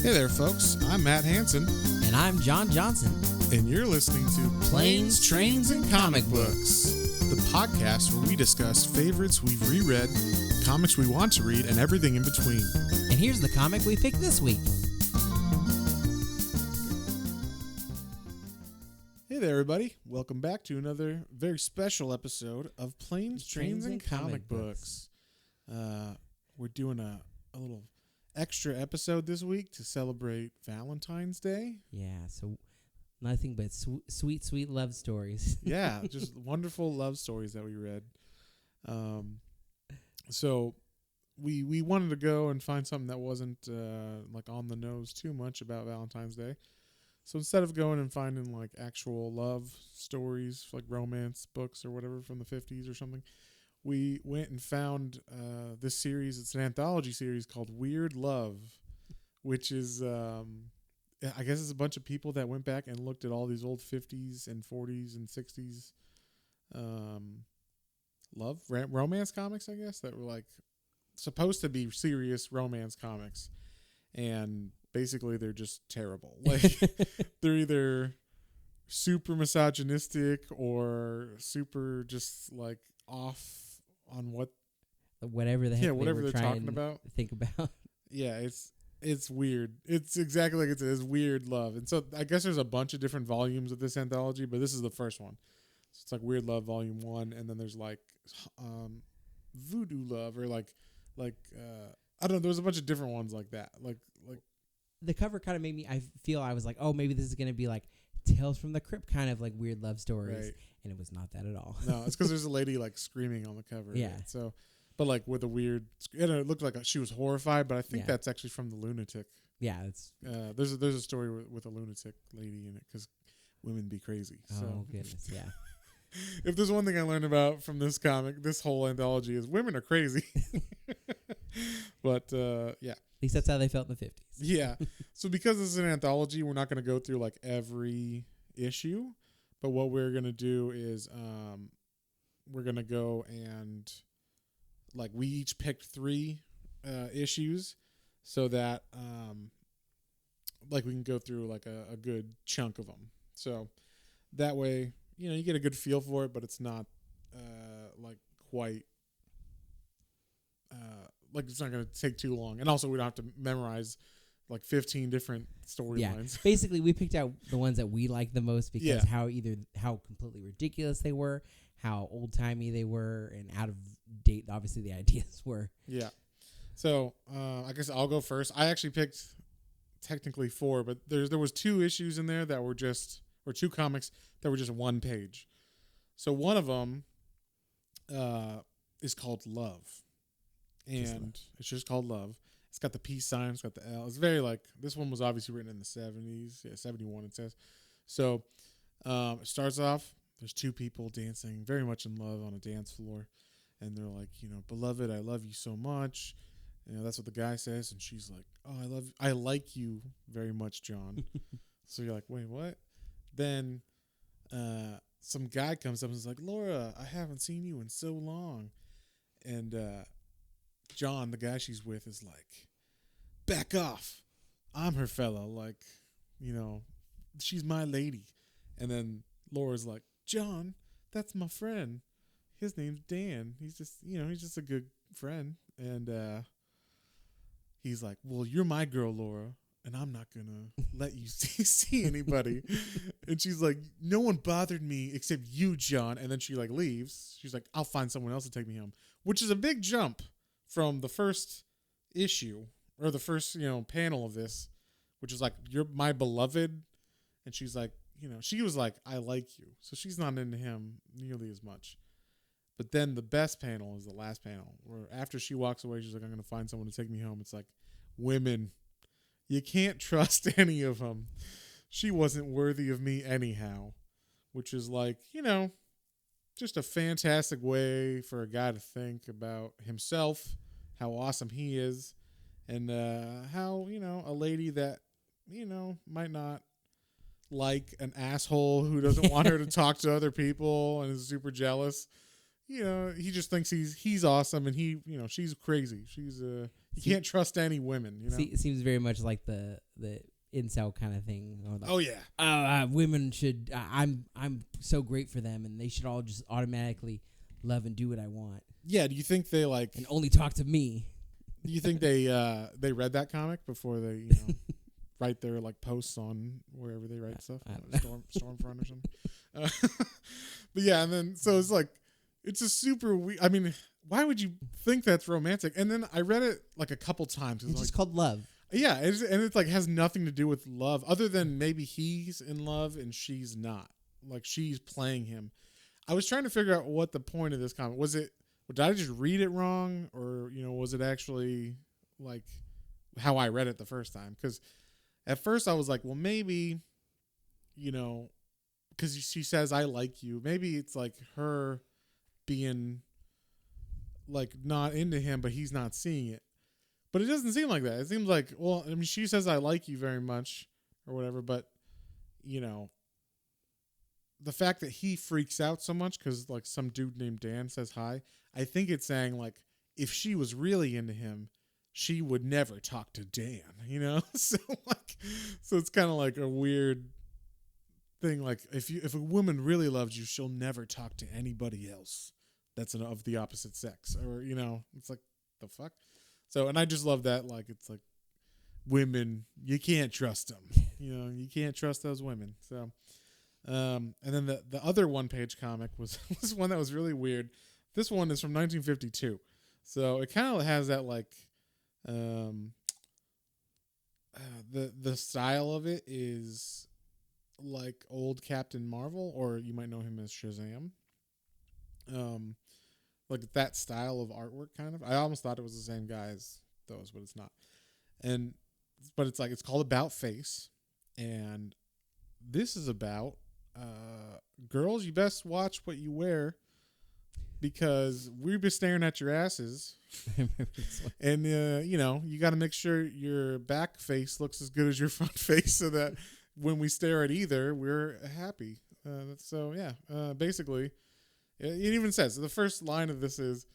Hey there, folks. I'm Matt Hansen, And I'm John Johnson. and you're listening to Planes, Trains, and Comic Books, the podcast where we discuss favorites we've reread, comics we want to read, and everything in between. And here's the comic we picked this week. Hey there, everybody. Welcome back to another very special episode of Planes, Trains, and Comic Books. We're doing a little extra episode this week to celebrate Valentine's Day. Yeah, so nothing but sweet, sweet love stories. Yeah, just wonderful love stories that we read. So we wanted to go and find something that wasn't like on the nose too much about Valentine's Day. So instead of going and finding like actual love stories, like romance books or whatever from the 50s or something, we went and found this series. It's an anthology series called Weird Love, which is, I guess it's a bunch of people that went back and looked at all these old 50s and 40s and 60s romance comics, I guess, that were like supposed to be serious romance comics. And basically they're just terrible. Like they're either super misogynistic or super just like off on Whatever the heck whatever they were they're trying talking about. to think about. Yeah, it's weird. It's exactly like it is, Weird Love. And so I guess there's a bunch of different volumes of this anthology, but this is the first one. So it's like Weird Love Volume 1, and then there's like Voodoo Love, or like I don't know, there's a bunch of different ones like that. Like The cover kind of made me, I was like, oh, maybe this is going to be like Tales from the Crypt kind of like weird love stories. Right. And it was not that at all. No, it's because there's a lady like screaming on the cover. Yeah. Right? So, but like with a weird, and it looked like she was horrified, but I think Yeah. that's actually from The Lunatic. Yeah, it's... There's a story with a lunatic lady in it because women be crazy. So. Oh, goodness, yeah. If there's one thing I learned about from this comic, this whole anthology, is women are crazy. But yeah. At least that's how they felt in the 50s. Yeah. So because this is an anthology, we're not going to go through like every issue, but what we're going to do is we're going to go and like we each picked 3 issues so that like we can go through like a good chunk of them. So that way, you know, you get a good feel for it, but it's not like quite like it's not going to take too long. And also we don't have to memorize like 15 different storylines. Yeah, basically we picked out the ones that we liked the most because how completely ridiculous they were, how old-timey they were, and out of date, obviously, the ideas were. Yeah. So I guess I'll go first. I actually picked technically 4, but there was 2 issues in there that were just, or 2 comics that were just 1 page. So one of them is called Love. And it's just called Love. It's got the peace sign. It's got the L. It's very like, this one was obviously written in the 70s. Yeah, 71 it says. So it starts off, there's 2 people dancing very much in love on a dance floor. And they're like, you know, beloved, I love you so much. You know, that's what the guy says. And she's like, oh, I like you very much, John. So you're like, wait, what? Then some guy comes up and is like, Laura, I haven't seen you in so long. And John, the guy she's with, is like, back off. I'm her fella. Like, you know, she's my lady. And then Laura's like, John, that's my friend. His name's Dan. He's just a good friend. And he's like, well, you're my girl, Laura, and I'm not going to let you see anybody. And she's like, no one bothered me except you, John. And then she like leaves. She's like, I'll find someone else to take me home, which is a big jump from the first issue or the first, you know, panel of this, which is like, you're my beloved. And she's like, you know, she was like, I like you. So she's not into him nearly as much. But then the best panel is the last panel where after she walks away, she's like, I'm going to find someone to take me home. It's like, women, you can't trust any of them. She wasn't worthy of me anyhow, which is like, you know, just a fantastic way for a guy to think about himself, how awesome he is, and how, you know, a lady that, you know, might not like an asshole who doesn't want her to talk to other people and is super jealous. You know, he just thinks he's awesome, and he, you know, she's crazy. She's You can't trust any women. You know, it seems very much like the incel kind of thing. Or like, oh yeah, women should. I'm so great for them, and they should all just automatically love and do what I want. Yeah. Do you think they like and only talk to me? Do you think they read that comic before they write their like posts on wherever they write stuff, Stormfront or something? But yeah, and then so it's like it's a super. I mean, why would you think that's romantic? And then I read it like a couple times. It's just called love. Yeah, and it's like has nothing to do with love, other than maybe he's in love and she's not. Like she's playing him. I was trying to figure out what the point of this comic was. Did I just read it wrong, or was it actually like how I read it the first time? Because at first I was like, well, maybe, because she says I like you. Maybe it's like her being like not into him, but he's not seeing it. But it doesn't seem like that. It seems like, well, I mean, she says I like you very much or whatever, but the fact that he freaks out so much because like some dude named Dan says hi, I think it's saying like if she was really into him, she would never talk to Dan, so it's kind of like a weird thing. Like if a woman really loves you, she'll never talk to anybody else that's of the opposite sex, or it's like the fuck. So, and I just love that. Like it's like women, you can't trust them. You can't trust those women. So. And then the other one-page comic was one that was really weird. This one is from 1952, so it kind of has that like, the style of it is like old Captain Marvel, or you might know him as Shazam. Like that style of artwork, kind of. I almost thought it was the same guy as those, but it's not. But it's like it's called About Face, and this is about. Girls, you best watch what you wear because we've been staring at your asses. And, you got to make sure your back face looks as good as your front face so that when we stare at either, we're happy. Basically, it even says the first line of this is,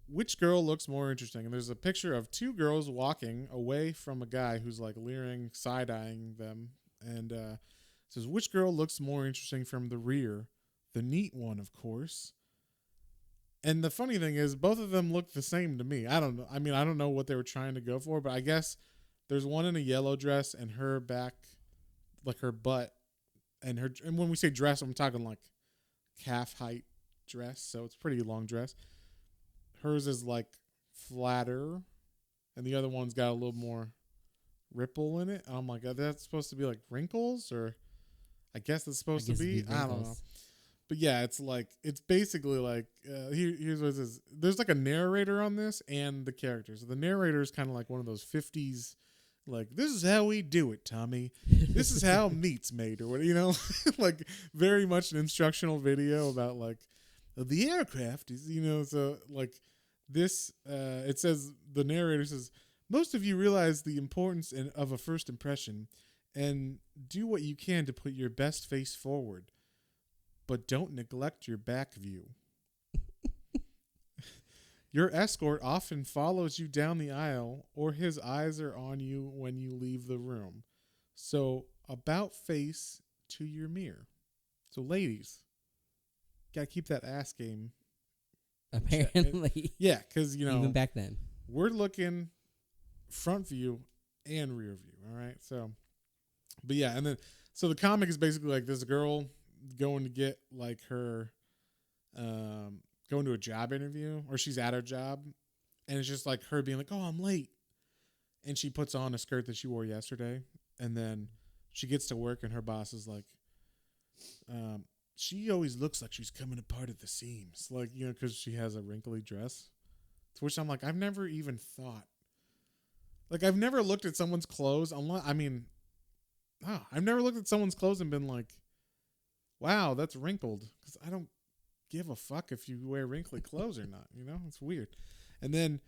which girl looks more interesting? And there's a picture of two girls walking away from a guy who's like leering, side-eyeing them. And, says, which girl looks more interesting from the rear? The neat one, of course. And the funny thing is, both of them look the same to me. I don't know. I mean, I don't know what they were trying to go for, but I guess there's one in a yellow dress and her back, like her butt, and when we say dress, I'm talking like calf height dress, so it's pretty long dress. Hers is like flatter, and the other one's got a little more ripple in it. I'm like, are that supposed to be like wrinkles, or I guess it's supposed to be. I don't know. But yeah, it's basically like, here's what it says. There's like a narrator on this and the characters. The narrator is kind of like one of those 50s, like, this is how we do it, Tommy. This is how meat's made, or what, like very much an instructional video about like the aircraft is, so like this, it says, the narrator says, most of you realize the importance of a first impression and do what you can to put your best face forward, but don't neglect your back view. Your escort often follows you down the aisle, or his eyes are on you when you leave the room. So, about face to your mirror. So, ladies, gotta keep that ass game. Apparently. Yeah, because, even back then, we're looking front view and rear view. All right. So, but yeah, and then so the comic is basically like this girl going to get like her going to a job interview, or she's at her job, and it's just like her being like, oh, I'm late, and she puts on a skirt that she wore yesterday, and then she gets to work and her boss is like, she always looks like she's coming apart at the seams, like, because she has a wrinkly dress. To which I'm like, I've never even thought, like, I've never looked at someone's clothes unless, I've never looked at someone's clothes and been like, wow, that's wrinkled. Because I don't give a fuck if you wear wrinkly clothes or not. It's weird. And then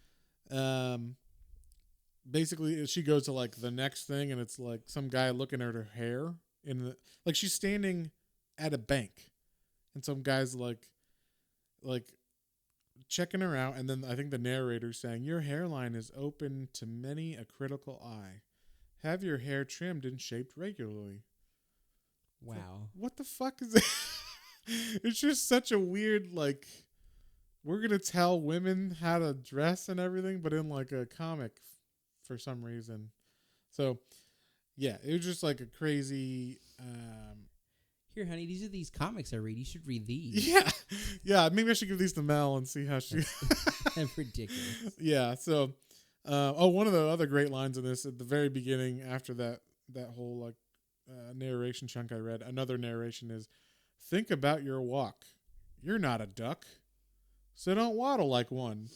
basically she goes to like the next thing, and it's like some guy looking at her hair. Like she's standing at a bank, and some guy's like checking her out, and then I think the narrator's saying, "Your hairline is open to many a critical eye. Have your hair trimmed and shaped regularly." Wow. Like, what the fuck is it? It's just such a weird, like, we're going to tell women how to dress and everything, but in like a comic for some reason. So, yeah, it was just like a crazy... Here, honey, these are these comics I read. You should read these. Yeah. Maybe I should give these to Mel and see how she... That's ridiculous. Yeah, so... one of the other great lines in this, at the very beginning, after that whole, like, narration chunk I read, another narration is, "Think about your walk. You're not a duck, so don't waddle like one.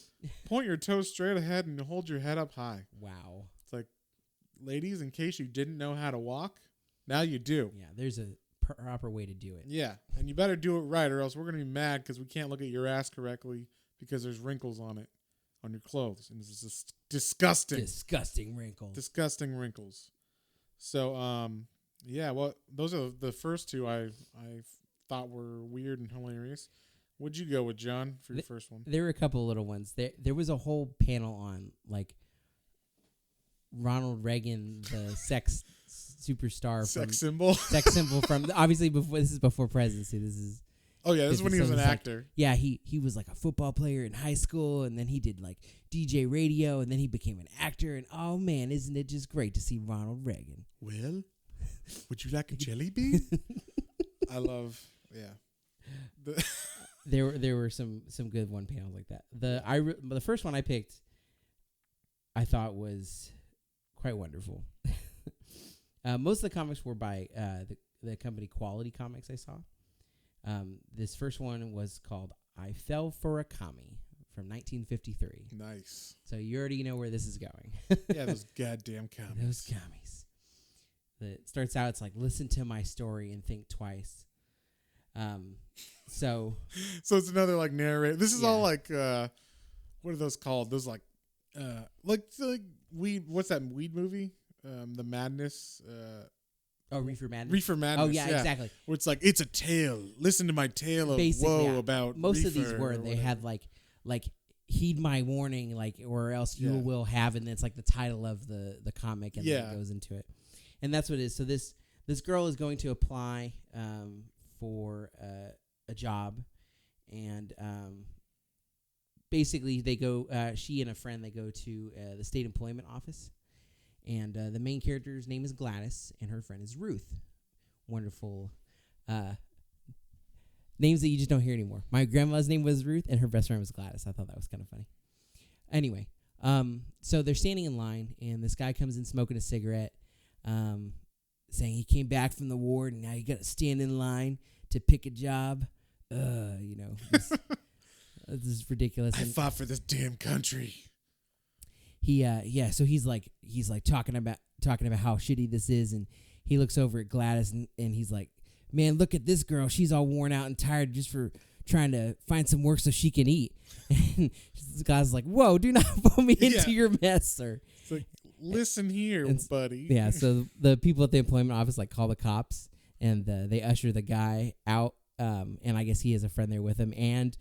Point your toes straight ahead and hold your head up high." Wow. It's like, ladies, in case you didn't know how to walk, now you do. Yeah, there's a proper way to do it. Yeah, and you better do it right, or else we're going to be mad because we can't look at your ass correctly because there's wrinkles on it, on your clothes. And it's just disgusting. Disgusting wrinkles. Disgusting wrinkles. So, yeah, well, those are the first two I thought were weird and hilarious. What'd you go with, John, for your first one? There were a couple of little ones. There was a whole panel on, like, Ronald Reagan, the sex superstar. Sex symbol? Sex symbol from, obviously, this is before presidency. This is when he was an actor. Like, yeah, he was like a football player in high school, and then he did like DJ radio, and then he became an actor, and oh man, isn't it just great to see Ronald Reagan? Well, would you like a jelly bean? I love, yeah. There were some good one panels like that. The first one I picked, I thought was quite wonderful. Most of the comics were by the company Quality Comics I saw. This first one was called "I Fell for a Commie" from 1953. Nice. So you already know where this is going. Yeah, those goddamn commies. Those commies. It starts out, it's like, "Listen to my story and think twice." So it's another like narrator. This is all like what are those called? Those like weed. What's that weed movie? The Madness. Reefer Madness. Reefer Madness. Oh yeah, exactly. Where it's like, it's a tale. Listen to my tale of woe about most reefer of these were. They had like heed my warning, like, or else you will have, and it's like the title of the comic, and then it goes into it, and that's what it is. So this girl is going to apply for a job, and basically they go. She and a friend, they go to the state employment office. And the main character's name is Gladys, and her friend is Ruth. Wonderful names that you just don't hear anymore. My grandma's name was Ruth, and her best friend was Gladys. I thought that was kind of funny. Anyway, so they're standing in line, and this guy comes in smoking a cigarette, saying he came back from the war, and now you got to stand in line to pick a job. This is ridiculous. I fought for this damn country. So he's like talking about how shitty this is, and he looks over at Gladys and he's like, "Man, look at this girl. She's all worn out and tired just for trying to find some work so she can eat." And this guy's like, "Whoa, do not pull me into your mess, sir." It's like, listen here, buddy. Yeah, so the people at the employment office like call the cops, and they usher the guy out, and I guess he has a friend there with him, and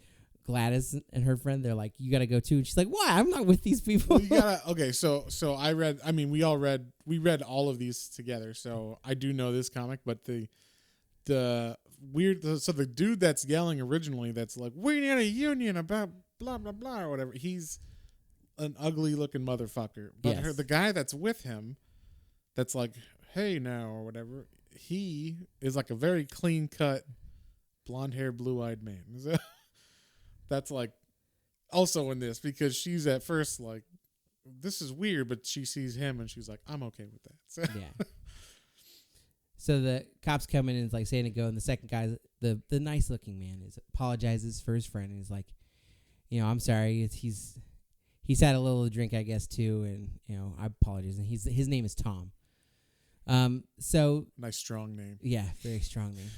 Gladys and her friend, they're like, "You gotta go too." And she's like, "Why? I'm not with these people." Okay, so I read. I mean, we read all of these together. So I do know this comic, but the weird. So the dude that's yelling originally, that's like, "We need a union about blah blah blah" or whatever. He's an ugly looking motherfucker. But the guy that's with him, that's like, "Hey now" or whatever. He is like a very clean cut, blonde hair, blue eyed man. That's like also in this, because she's at first like, this is weird, but she sees him and she's like, I'm okay with that. So. Yeah. So the cops come in and is like saying to go, and the second guy, the nice looking man, apologizes for his friend, and he's like, "I'm sorry. He's had a little drink, I guess, too, and I apologize." And his name is Tom. So nice strong name. Yeah, very strong name.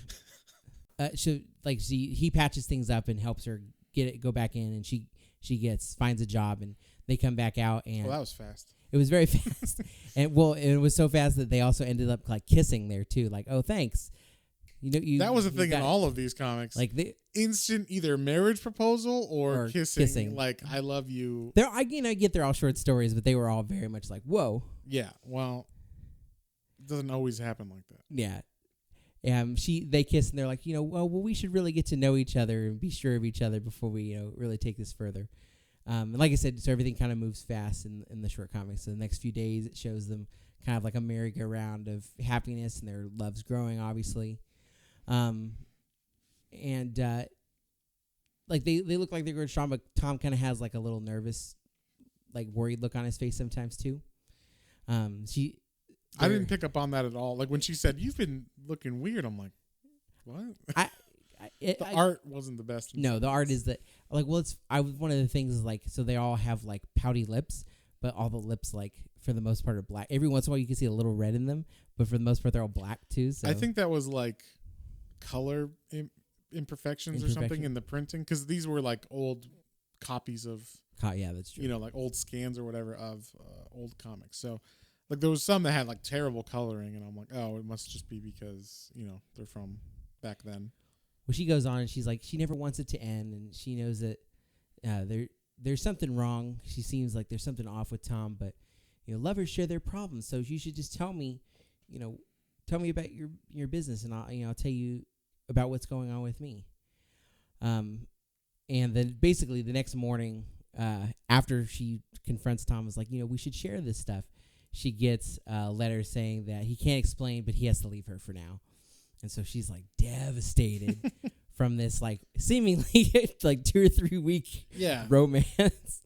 He patches things up and helps her go back in, and she finds a job, and they come back out, and that was fast. It was very fast, and it was so fast that they also ended up like kissing there too. Like, "Oh, thanks." That was the thing in all of these comics. Like instant either marriage proposal or kissing. Like, I love you. I get they're all short stories, but they were all very much like, whoa. Yeah, well, it doesn't always happen like that. Yeah. They kiss and they're like, well, we should really get to know each other and be sure of each other before we, really take this further. And like I said, so everything kind of moves fast in the short comics. So the next few days, it shows them kind of like a merry-go-round of happiness, and their love's growing, obviously. Like they look like they're going strong, but Tom kind of has like a little nervous, like worried look on his face sometimes too. I didn't pick up on that at all. Like when she said, "You've been looking weird," I'm like, "What?" The art wasn't the best. No, the art is that like, well, one of the things is like, so they all have like pouty lips, but all the lips, like for the most part, are black. Every once in a while, you can see a little red in them, but for the most part, they're all black too. So I think that was like color imperfections or something in the printing, because these were like old copies of. Yeah, that's true. Like old scans or whatever of old comics. So. Like, there was some that had, like, terrible coloring, and I'm like, oh, it must just be because, they're from back then. Well, she goes on, and she's like, she never wants it to end, and she knows that there's something wrong. She seems like there's something off with Tom, but, lovers share their problems, so you should just tell me about your business, and I'll tell you about what's going on with me. And then basically the next morning, after she confronts Tom, is like, we should share this stuff. She gets a letter saying that he can't explain, but he has to leave her for now. And so she's like devastated from this like seemingly like 2 or 3 week romance.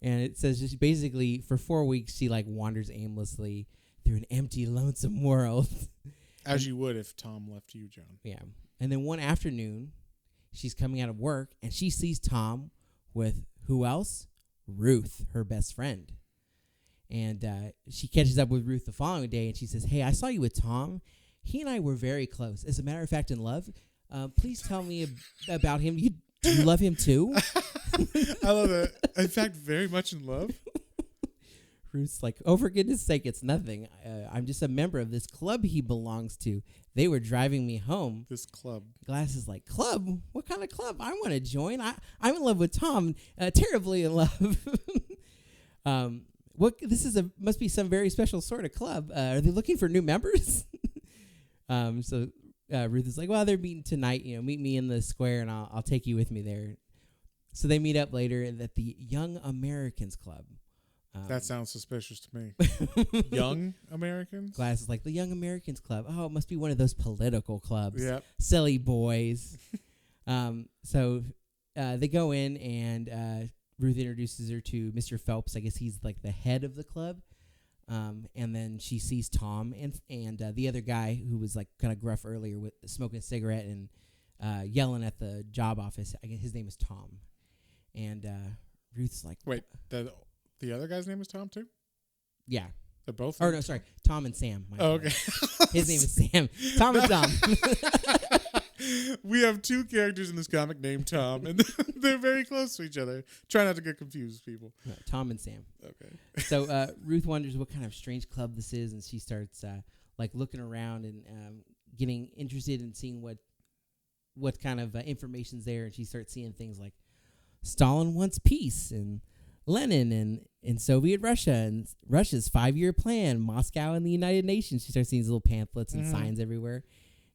And it says just basically for 4 weeks she like wanders aimlessly through an empty, lonesome world. As you would if Tom left you, John. Yeah. And then one afternoon she's coming out of work and she sees Tom with who else? Ruth, her best friend. And she catches up with Ruth the following day, and she says, "Hey, I saw you with Tom. He and I were very close. As a matter of fact, in love. Please tell me about him. Do you love him too?" I love that. In fact, very much in love. Ruth's like, "Oh, for goodness sake, it's nothing. I'm just a member of this club he belongs to. They were driving me home." This club. Glass is like, "Club? What kind of club? I want to join. I'm in love with Tom, terribly in love." This must be some very special sort of club. Are they looking for new members? So Ruth is like, well, they're meeting tonight. Meet me in the square, and I'll take you with me there. So they meet up later at the Young Americans Club. That sounds suspicious to me. Young Americans? Glass is like, the Young Americans Club. Oh, it must be one of those political clubs. Yep. Silly boys. So they go in, and Ruth introduces her to Mr. Phelps. I guess he's like the head of the club. And then she sees Tom and the other guy who was like kind of gruff earlier with smoking a cigarette and yelling at the job office. I guess his name is Tom. And Ruth's like, wait, the other guy's name is Tom too? Yeah. They're both? Oh, no, sorry. Tom and Sam. Okay. His name is Sam. Tom and Tom. We have 2 characters in this comic named Tom, and they're very close to each other. Try not to get confused, people. No, Tom and Sam. Okay. So Ruth wonders what kind of strange club this is, and she starts like looking around and getting interested in seeing what kind of information's there, and she starts seeing things like Stalin wants peace, and Lenin and Soviet Russia, and Russia's 5-year plan, Moscow and the United Nations. She starts seeing these little pamphlets and signs everywhere.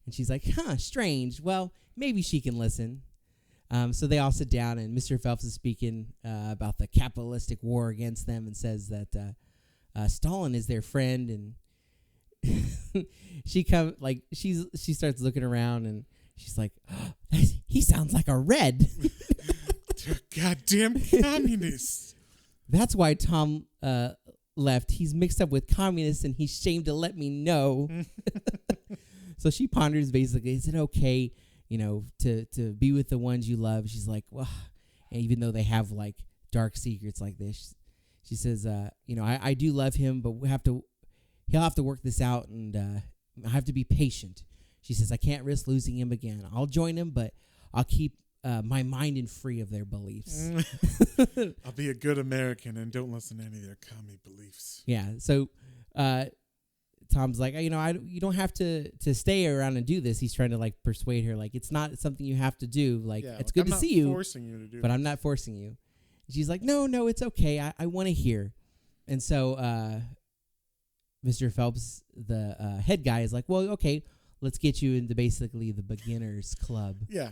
And she's like, strange. Well, maybe she can listen. So they all sit down, and Mr. Phelps is speaking about the capitalistic war against them and says that Stalin is their friend. And she starts looking around, and she's like, he sounds like a Red. Goddamn communists. That's why Tom left. He's mixed up with communists, and he's ashamed to let me know. So she ponders basically, is it okay, to be with the ones you love? She's like, well, even though they have like dark secrets like this, she says, I do love him, but he'll have to work this out, and I have to be patient. She says, I can't risk losing him again. I'll join him, but I'll keep my mind and free of their beliefs. I'll be a good American and don't listen to any of their commie beliefs. Yeah. So Tom's like, you know, you don't have to stay around and do this. He's trying to like persuade her, like it's not something you have to do. Like it's good to see you, forcing you to do but this. I'm not forcing you. And she's like, no, it's okay. I want to hear. And so Mr. Phelps, the head guy, is like, well, okay, let's get you into basically the beginners club. Yeah.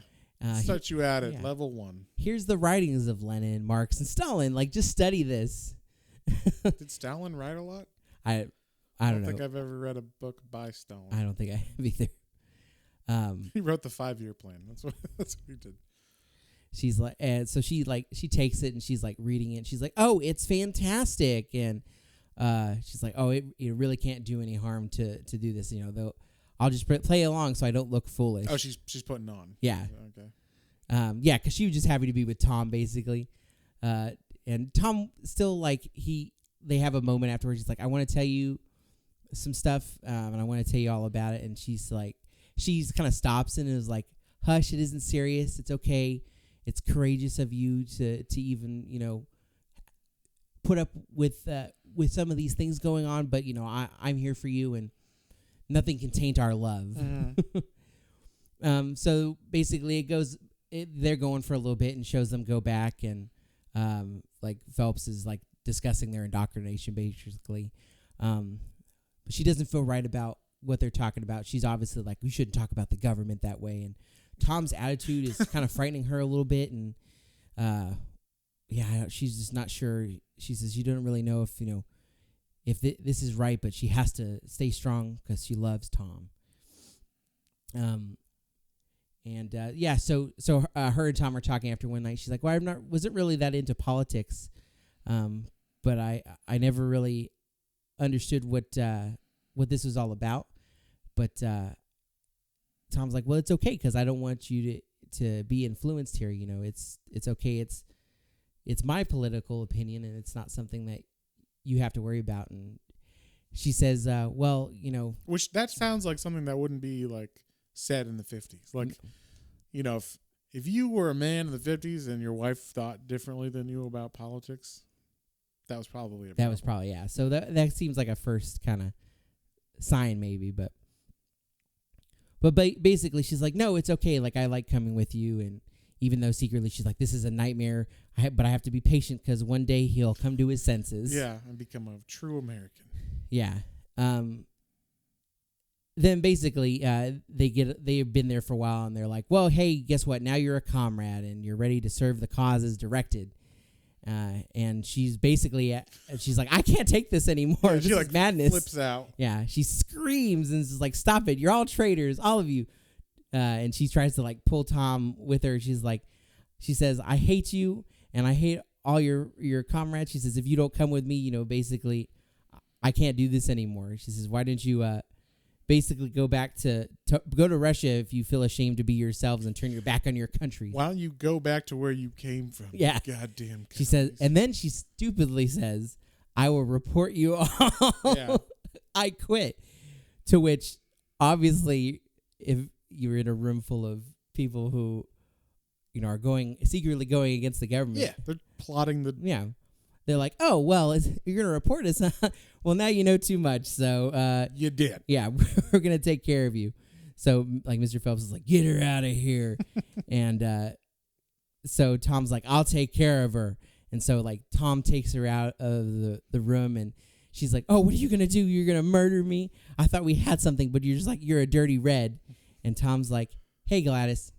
Start you out at level 1. Here's the writings of Lenin, Marx, and Stalin. Like, just study this. Did Stalin write a lot? I don't know. think I've ever read a book by Stalin. I don't think I have either. He wrote the 5-year plan. That's what he did. She's like, and so she takes it and she's like reading it. And she's like, oh, it's fantastic. And she's like, oh, it really can't do any harm to do this. You know, though I'll just play along so I don't look foolish. Oh, she's putting on. Yeah. Okay. Yeah, because she was just happy to be with Tom basically. And Tom still like they have a moment afterwards. He's like, I want to tell you some stuff, and I want to tell you all about it. And she's kind of stops and is like, hush, it isn't serious. It's okay. It's courageous of you to even, you know, put up with some of these things going on. But, you know, I'm here for you, and nothing can taint our love. Mm-hmm. So basically they're going for a little bit and shows them go back, and like Phelps is like discussing their indoctrination basically. But she doesn't feel right about what they're talking about. She's obviously like, we shouldn't talk about the government that way. And Tom's attitude is kind of frightening her a little bit. And she's just not sure. She says, you don't really know if, you know, if this is right, but she has to stay strong because she loves Tom. So her and Tom are talking after one night. She's like, well, wasn't really that into politics. But I never really understood what this was all about. But Tom's like, well, it's okay because I don't want you to be influenced here. You know, it's okay. It's my political opinion, and it's not something that you have to worry about. And she says, well, you know, which that sounds like something that wouldn't be like said in the 50s. Like, you know, if you were a man in the 50s and your wife thought differently than you about politics, that was probably a problem. That was probably, yeah. So that seems like a first kind of sign maybe, but basically she's like, no, it's okay. Like, I like coming with you. And even though secretly she's like, this is a nightmare, but I have to be patient because one day he'll come to his senses. Yeah, and become a true American. Yeah. Then basically they've been there for a while, and they're like, well, hey, guess what? Now you're a comrade and you're ready to serve the cause as directed. And she's basically, she's like, I can't take this anymore. Yeah, this she is madness. Flips out. Yeah, she screams and is like, stop it. You're all traitors, all of you. And she tries to like pull Tom with her. She says, I hate you and I hate all your comrades. She says, if you don't come with me, you know, basically I can't do this anymore. She says, why didn't you basically go back to go to Russia if you feel ashamed to be yourselves and turn your back on your country? Why don't you go back to where you came from? Yeah. Goddamn. She says, and then she stupidly says, I will report you all. Yeah. I quit. To which, obviously, if you're in a room full of people who, you know, are secretly going against the government. Yeah, they're plotting the... Yeah. They're like, oh, well, you're going to report us. Well, now you know too much, so... you did. Yeah, we're going to take care of you. So, like, Mr. Phelps is like, get her out of here. And so Tom's like, I'll take care of her. And so, like, Tom takes her out of the room, and she's like, oh, what are you going to do? You're going to murder me? I thought we had something, but you're just like, you're a dirty red. And Tom's like, hey, Gladys,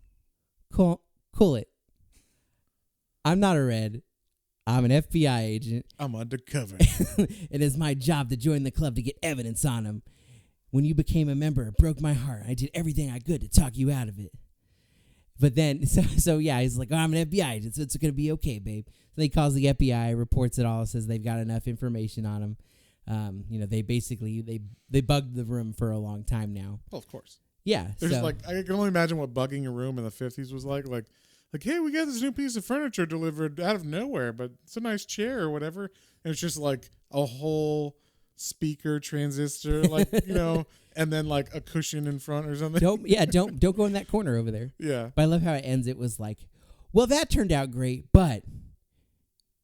cool it. I'm not a red. I'm an FBI agent. I'm undercover. It is my job to join the club to get evidence on him. When you became a member, it broke my heart. I did everything I could to talk you out of it. But then, so yeah, he's like, oh, I'm an FBI agent, so it's going to be okay, babe. So he calls the FBI, reports it all, says they've got enough information on him. You know, they basically, they bugged the room for a long time now. Well, of course. Yeah. There's like, I can only imagine what bugging a room in the 50s was like. Like, hey, we got this new piece of furniture delivered out of nowhere, but it's a nice chair or whatever. And it's just like a whole speaker transistor, like, you know, and then like a cushion in front or something. Don't go in that corner over there. Yeah. But I love how it ends. It was like, well, that turned out great, but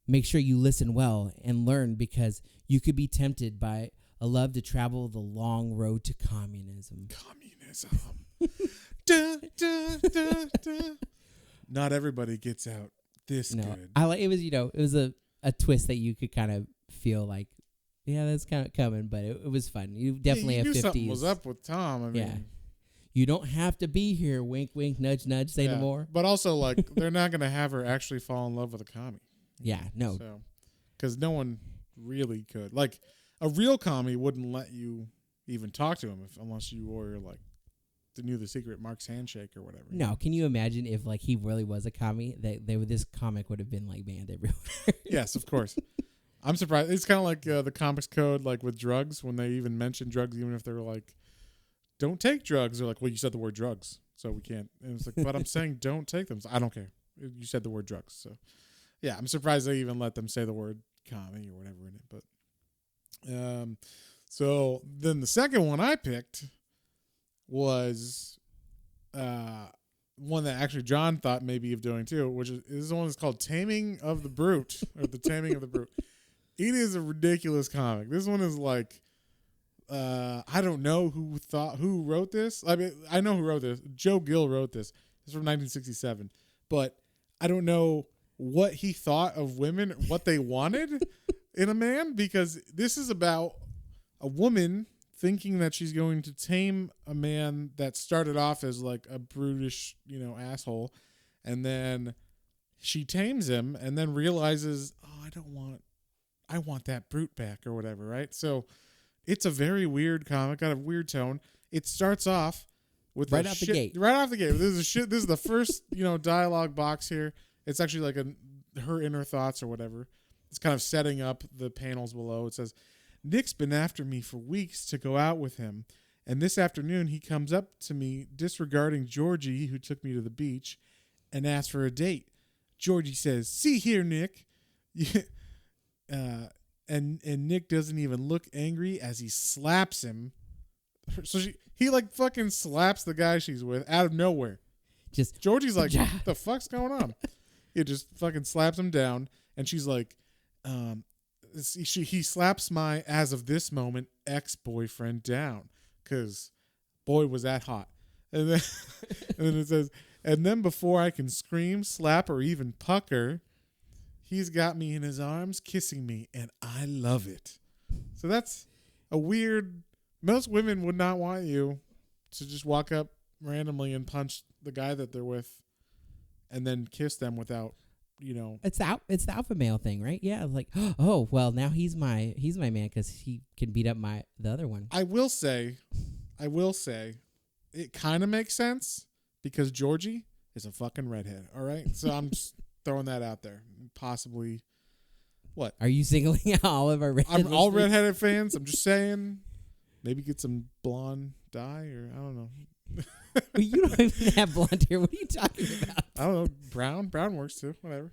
make sure you listen well and learn, because you could be tempted by a love to travel the long road to communism. Communism. Da, da, da, da. Not everybody gets out this good. I like it was it was a twist that you could kind of feel like, yeah, that's kind of coming, but it was fun. You definitely you have knew 50s. something was up with Tom. I mean, yeah. You don't have to be here. Wink, wink, nudge, nudge. Say no more. But also, like, they're not going to have her actually fall in love with a commie. Yeah, no. So, because no one really could. Like, a real commie wouldn't let you even talk to him unless you were, like, knew the secret Mark's handshake or whatever. No, can you imagine if, like, he really was a commie? This comic would have been, like, banned everywhere. Yes, of course. I'm surprised. It's kind of like the comics code, like, with drugs, when they even mention drugs, even if they're like, don't take drugs. They're like, well, you said the word drugs, so we can't. And it's like, but I'm saying don't take them. So I don't care. You said the word drugs. So, yeah, I'm surprised they even let them say the word commie or whatever in it. But, so then the second one I picked was one that actually John thought maybe of doing too, which is the one that's called Taming of the Brute, or The Taming of the Brute. It is a ridiculous comic. This one is like, I don't know who wrote this. I mean, I know who wrote this. Joe Gill wrote this. It's from 1967. But I don't know what he thought of women, what they wanted in a man, because this is about a woman thinking that she's going to tame a man that started off as like a brutish, asshole. And then she tames him and then realizes, oh, I want that brute back or whatever, right? So it's a very weird comic, got a weird tone. It starts off with right out the gate. Right off the gate. This is the first, dialogue box here. It's actually like her inner thoughts or whatever. It's kind of setting up the panels below. It says, Nick's been after me for weeks to go out with him, and this afternoon he comes up to me disregarding Georgie, who took me to the beach, and asks for a date. Georgie says, see here, Nick. And Nick doesn't even look angry as he slaps him. So he like fucking slaps the guy she's with out of nowhere. Just Georgie's like, what the fuck's going on? He just fucking slaps him down, and she's like, he slaps my, as of this moment, ex-boyfriend down, because boy was that hot. And then and then it says, and then before I can scream, slap, or even pucker, he's got me in his arms, kissing me, and I love it. So that's a weird. Most women would not want you to just walk up randomly and punch the guy that they're with, and then kiss them without, It's the alpha male thing, right? Yeah, like, oh well, now he's my man because he can beat up the other one. I will say, it kind of makes sense because Georgie is a fucking redhead. All right, so I'm just throwing that out there. Possibly, what? Are you singling out all of our redhead? I'm all redheaded fans. I'm just saying, maybe get some blonde dye or I don't know. Well, you don't even have blonde hair. What are you talking about? I don't know. Brown works too. Whatever.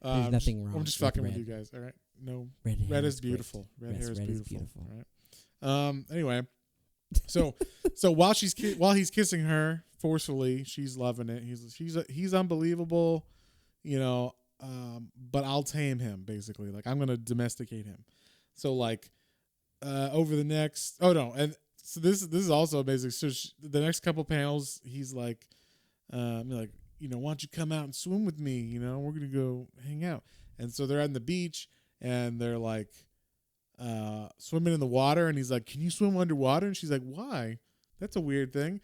There's nothing wrong. I'm just fucking with you guys. All right. No. Red is beautiful. Red hair is beautiful. All right. Anyway, so while he's kissing her forcefully, she's loving it. He's unbelievable, but I'll tame him basically. Like I'm gonna domesticate him. So like, over the next. Oh no, and. So this is also amazing. So the next couple panels, he's like, why don't you come out and swim with me? We're gonna go hang out. And so they're on the beach and they're like, swimming in the water. And he's like, can you swim underwater? And she's like, why? That's a weird thing.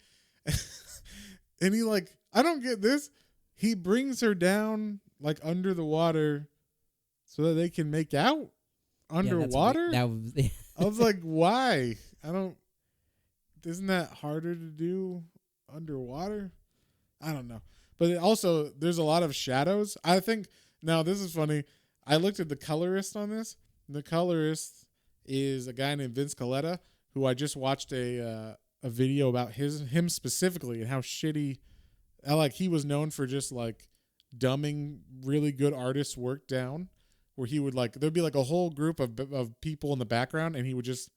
And he like, I don't get this. He brings her down like under the water so that they can make out underwater. Yeah, I was like, why? Isn't that harder to do underwater? I don't know. But also, there's a lot of shadows. I think, now this is funny. I looked at the colorist on this. The colorist is a guy named Vince Coletta, who I just watched a video about him specifically and how shitty, he was known for just like dumbing really good artists' work down, where he would there'd be like a whole group of people in the background and he would just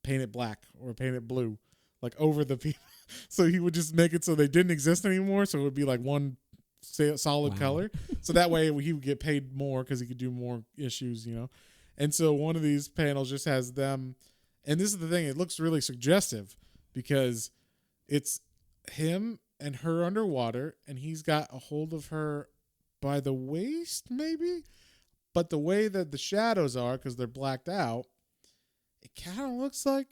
paint it black or paint it blue. Like over the people, so he would just make it so they didn't exist anymore. So it would be like one solid color. So that way he would get paid more because he could do more issues, And so one of these panels just has them, And this is the thing, it looks really suggestive because it's him and her underwater, and he's got a hold of her by the waist, maybe? But the way that the shadows are, because they're blacked out, it kind of looks like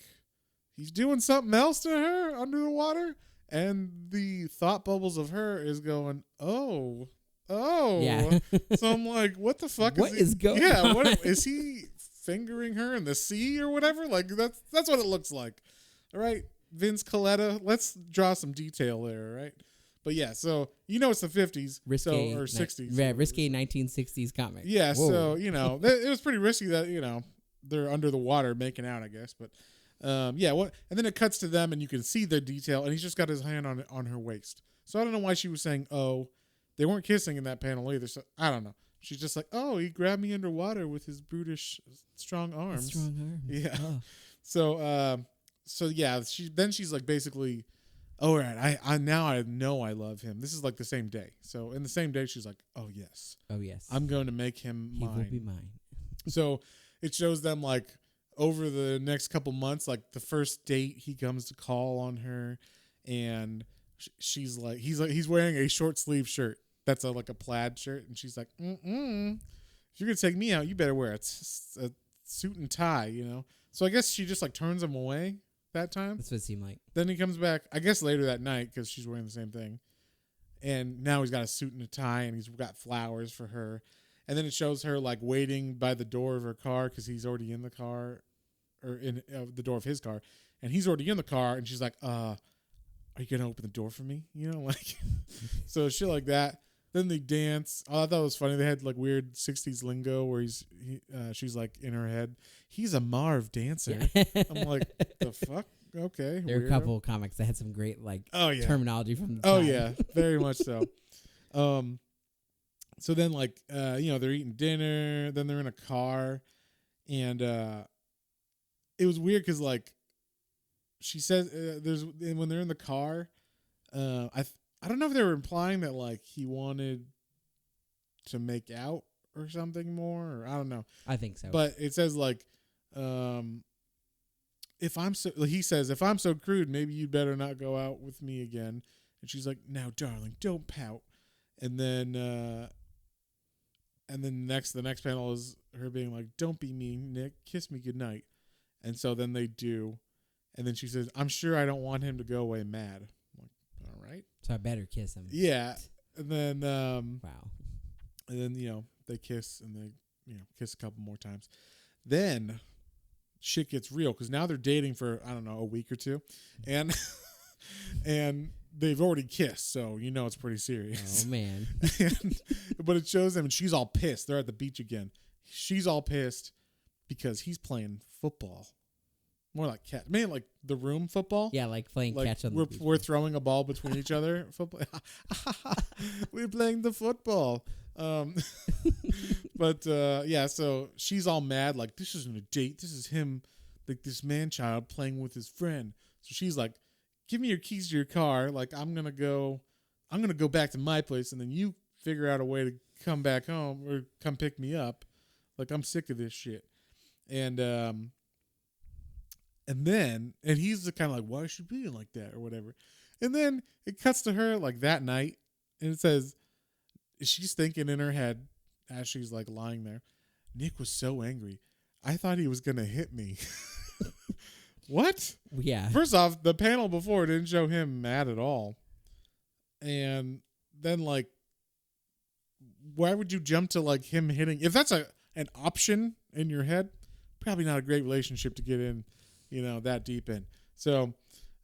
he's doing something else to her under the water. And the thought bubbles of her is going, oh. Yeah. So I'm like, what the fuck What is going yeah, on? what is he fingering her in the sea or whatever? Like that's what it looks like. All right, Vince Coletta, let's draw some detail there, right? But yeah, so it's the 50s Risque, or 60s. Yeah, risque 1960s comic. Yeah, Whoa. so it was pretty risky that they're under the water making out, I guess. But yeah, what? And then it cuts to them, and you can see the detail, and he's just got his hand on her waist. So I don't know why she was saying, "Oh." They weren't kissing in that panel either, so I don't know. She's just like, "Oh, he grabbed me underwater with his brutish, strong arms." Strong arms. Yeah. Oh. So yeah, she's like basically, all right, I now I know I love him. This is like the same day. So in the same day, she's like, "Oh yes, I'm going to make him mine. He will be mine." So it shows them like over the next couple months, like the first date, he comes to call on her, and she's like, he's wearing a short sleeve shirt. That's like a plaid shirt, and she's like, if you're gonna take me out, you better wear a suit and tie, So I guess she just like turns him away that time. That's what it seemed like. Then he comes back, I guess later that night, because she's wearing the same thing, and now he's got a suit and a tie, and he's got flowers for her, and then it shows her like waiting by the door of her car because he's already in the car, or in the door of his car, and he's already in the car, and she's like, are you gonna open the door for me? Like, so shit like that. Then they dance. Oh, I thought it was funny. They had like weird 60s lingo where she's like in her head, he's a Marv dancer. Yeah. I'm like, the fuck? Okay. There were a couple of comics that had some great terminology from the time. Oh yeah, very much so. So then like they're eating dinner, then they're in a car, and it was weird because like she says when they're in the car, I don't know if they were implying that like he wanted to make out or something more, or I don't know. I think so. But it says like, he says, if I'm so crude, maybe you'd better not go out with me again. And she's like, now, darling, don't pout. And then the next panel is her being like, don't be mean, Nick. Kiss me goodnight. And so then they do. And then she says, I'm sure I don't want him to go away mad. Right? So I better kiss him. Yeah. And then wow. And then, they kiss, and they, kiss a couple more times. Then shit gets real because now they're dating for, I don't know, a week or two. And and they've already kissed, so it's pretty serious. Oh man. But it shows them, and she's all pissed. They're at the beach again. She's all pissed because he's playing football. More like like the room football. Yeah, like playing catch on the beach. We're throwing a ball between each other. Football. We're playing the football. But yeah, so she's all mad. Like, this isn't a date. This is him, like this man child playing with his friend. So she's like, give me your keys to your car. Like, I'm gonna go back to my place, and then you figure out a way to come back home or come pick me up. Like, I'm sick of this shit. And he's the kind of like, why is she being like that or whatever? And then it cuts to her like that night, and it says, she's thinking in her head as she's like lying there, Nick was so angry. I thought he was going to hit me. What? Yeah. First off, the panel before didn't show him mad at all. And then like, why would you jump to like him hitting? If that's an option in your head, probably not a great relationship to get in. That deep in. So,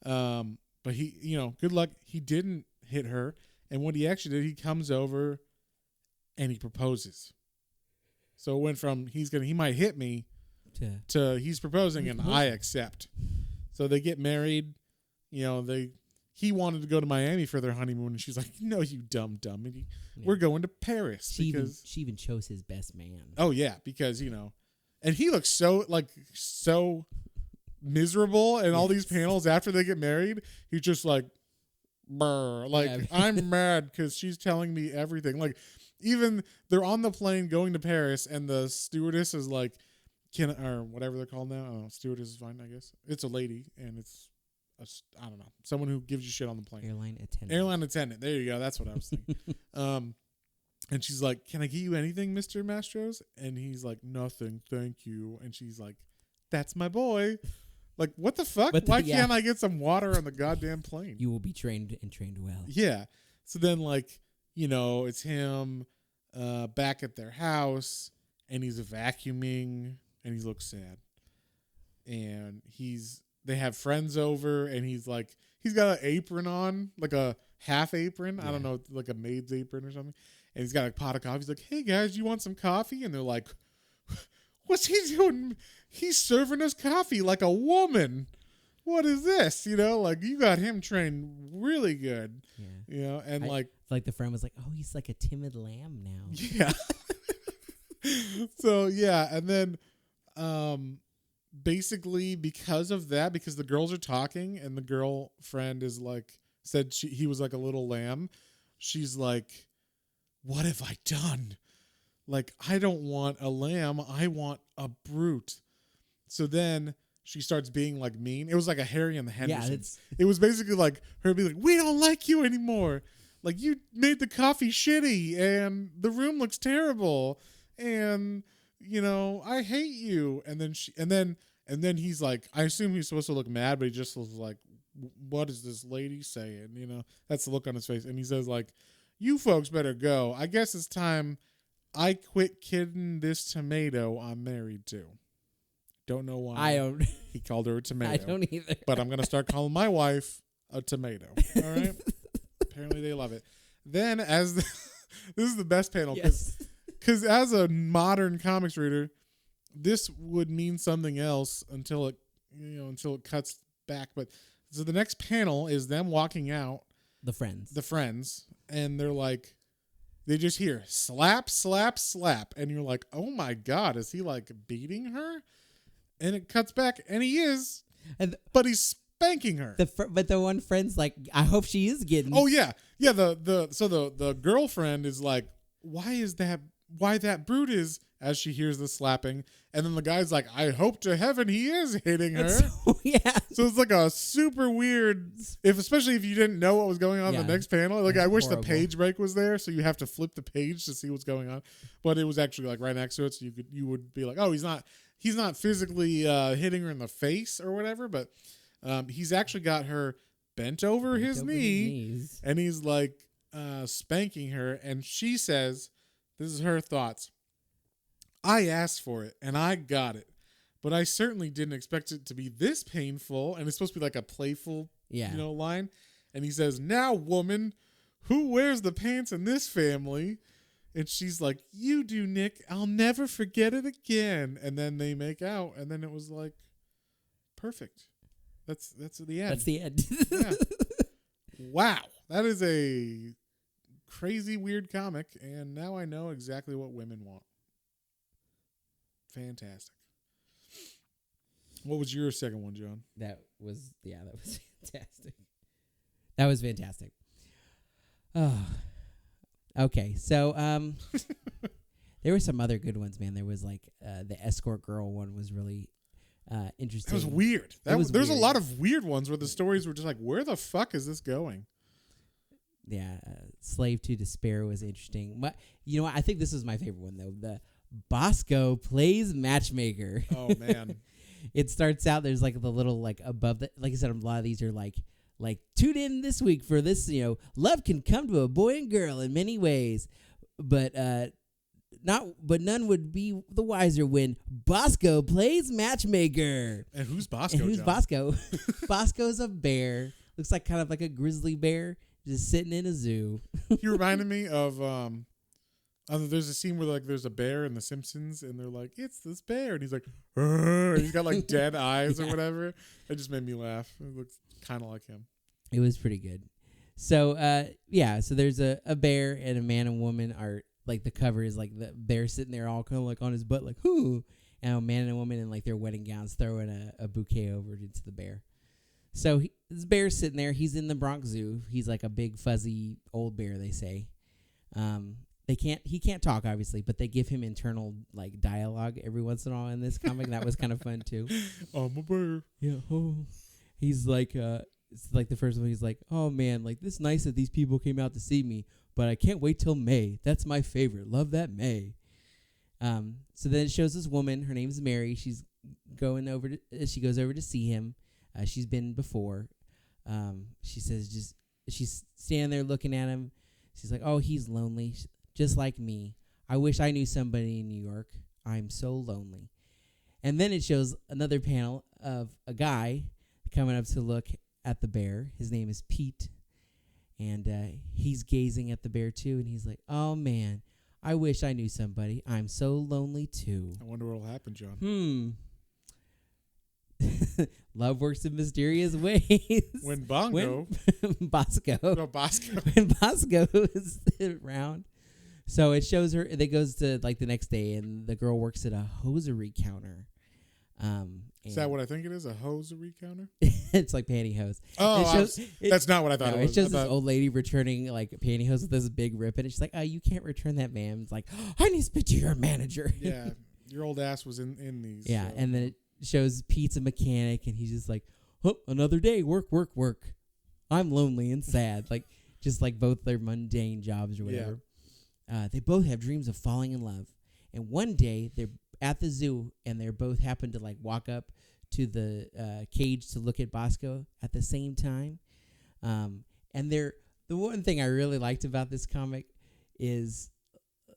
but he, good luck. He didn't hit her. And what he actually did, he comes over and he proposes. So it went from he might hit me to he's proposing and I accept. So they get married. He wanted to go to Miami for their honeymoon, and she's like, no, you dumb. And we're going to Paris. She even chose his best man. Oh yeah. Because, and he looks so miserable in all these panels after they get married. He's just like, brr, like, yeah. I'm mad because she's telling me everything. Like, even they're on the plane going to Paris, and the stewardess is like, or whatever they're called now. I don't know. Stewardess is fine, I guess. It's a lady, and it's I don't know, someone who gives you shit on the plane. Airline attendant. There you go. That's what I was thinking. And she's like, "Can I get you anything, Mr. Mastros?" And he's like, "Nothing, thank you." And she's like, "That's my boy." Like, what the fuck? Why can't I get some water on the goddamn plane? You will be trained and trained well. Yeah. So then, like, it's him back at their house, and he's vacuuming, and he looks sad. And they have friends over, and he's got an apron on, like a half apron. Yeah. I don't know, like a maid's apron or something. And he's got a pot of coffee. He's like, "Hey guys, you want some coffee?" And they're like, "What's he doing? He's serving us coffee like a woman. What is this?" Like, you got him trained really good. Yeah. And like the friend was like, "Oh, he's like a timid lamb now." Yeah. So yeah, and then basically because of that, because the girls are talking and the girlfriend is like said he was like a little lamb, she's like, "What have I done? Like, I don't want a lamb, I want a brute." So then she starts being like mean. It was like a Harry and the Hendersons. Yeah, it was basically like her being like, "We don't like you anymore. Like, you made the coffee shitty and the room looks terrible and I hate you." And then he's like, I assume he's supposed to look mad, but he just was like, "What is this lady saying?" That's the look on his face. And he says like, "You folks better go. I guess it's time I quit kidding this tomato I'm married to." Don't know why. I don't. He called her a tomato. I don't either. But I'm going to start calling my wife a tomato. All right? Apparently they love it. Then this is the best panel. Because as a modern comics reader, this would mean something else until it cuts back. But so the next panel is them walking out. The friends. And they're like, they just hear slap, slap, slap. And you're like, "Oh my God, is he like beating her?" And it cuts back, and he is, but he's spanking her. But the one friend's like, "I hope she is getting." Oh yeah. So the girlfriend is like, why that brute is, as she hears the slapping, and then the guy's like, "I hope to heaven he is hitting her." So it's like a super weird, especially if you didn't know what was going on in the next panel. Like, I wish the page break was there, so you have to flip the page to see what's going on. But it was actually like right next to it, so you would be like, "Oh, he's not physically hitting her in the face or whatever," but he's actually got her bent over his knee, and he's like spanking her, and she says, this is her thoughts: "I asked for it and I got it, but I certainly didn't expect it to be this painful." And it's supposed to be like a playful line. And he says, "Now, woman, who wears the pants in this family?" And she's like, "You do, Nick. I'll never forget it again." And then they make out, and then it was like perfect. That's the end. That's the end. Yeah. Wow. That is a crazy weird comic, and now I know exactly what women want. Fantastic. What was your second one, John? That was fantastic. That was fantastic. Oh. Okay, so there were some other good ones, man. There was like the escort girl one was really interesting. That was weird. There's weird. A lot of weird ones where the stories were just like, where the fuck is this going? Yeah, Slave to Despair was interesting. But you know what? I think this was my favorite one though. The Bosco Plays Matchmaker. Oh man. It starts out, there's like the little like above the, like I said, a lot of these are like tune in this week for this, love can come to a boy and girl in many ways, but none would be the wiser when Bosco plays matchmaker. And who's Bosco? John? Bosco? Bosco's a bear. Looks like kind of like a grizzly bear just sitting in a zoo. He reminded me of there's a scene where like there's a bear in The Simpsons, and they're like, "It's this bear," and he's like, and he's got like dead eyes or whatever. It just made me laugh. It looks kind of like him. It was pretty good. So so there's a bear and a man and woman are like, the cover is like the bear sitting there all kind of like on his butt like, "Whoo," and a man and a woman in like their wedding gowns throwing a bouquet over into the bear. So this bear's sitting there. He's in the Bronx Zoo. He's like a big fuzzy old bear, they say. he can't talk obviously, but they give him internal like dialogue every once in a while in this comic. That was kind of fun too. I'm a bear. Yeah. Oh. He's like it's like the first one. He's like, oh man, like this nice that these people came out to see me, but I can't wait till May. That's my favorite. Love that May. So then it shows this woman. Her name's Mary. She goes over to see him. She's been before. She says she's standing there looking at him. She's like, oh, he's lonely, just like me. I wish I knew somebody in New York. I'm so lonely. And then it shows another panel of a guy coming up to look at the bear. His name is Pete. And he's gazing at the bear too. And he's like, oh, man, I wish I knew somebody. I'm so lonely too. I wonder what will happen, John. Love works in mysterious ways. When Bosco. No, Bosco. When Bosco is around. So it shows her. It goes to like the next day, and the girl works at a hosiery counter. Is that what I think it is? A hosiery counter? It's like pantyhose. Oh, that's not what I thought it was. It's just this old lady returning like pantyhose with this big rip in it. She's like, oh, you can't return that, ma'am. It's like, oh, I need to speak to your manager. Yeah, your old ass was in these. Yeah, so. and then it shows Pete's a mechanic, and he's just like, oh, another day, work. I'm lonely and sad. Like, just like both their mundane jobs or whatever. Yeah. They both have dreams of falling in love. And one day, they're at the zoo, and they both happen to like walk up to the cage to look at Bosco at the same time. And the one thing I really liked about this comic is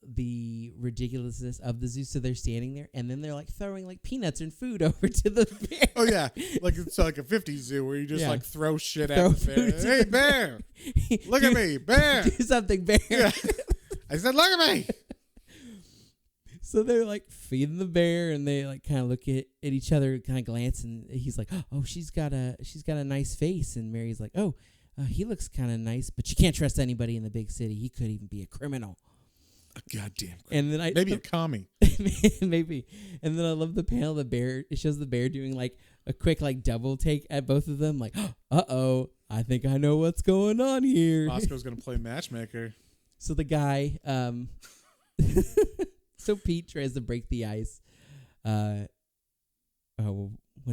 the ridiculousness of the zoo. So they're standing there, and then they're like throwing like peanuts and food over to the bear. Oh yeah, like it's like a '50s zoo where you just like throw shit at the bear. Hey bear, look at me, bear. Do something, bear. Yeah. I said, look at me. So they're like feeding the bear, and they like kind of look at each other, kind of glance, and he's like, "Oh, she's got a nice face," and Mary's like, "Oh, he looks kind of nice, but you can't trust anybody in the big city. He could even be a criminal." A goddamn criminal. And then maybe a commie. Maybe. And then I love the panel of the bear. It shows the bear doing like a quick like double take at both of them, like, "Uh-oh, I think I know what's going on here." Bosco's gonna play matchmaker. So the guy, so Pete tries to break the ice. What's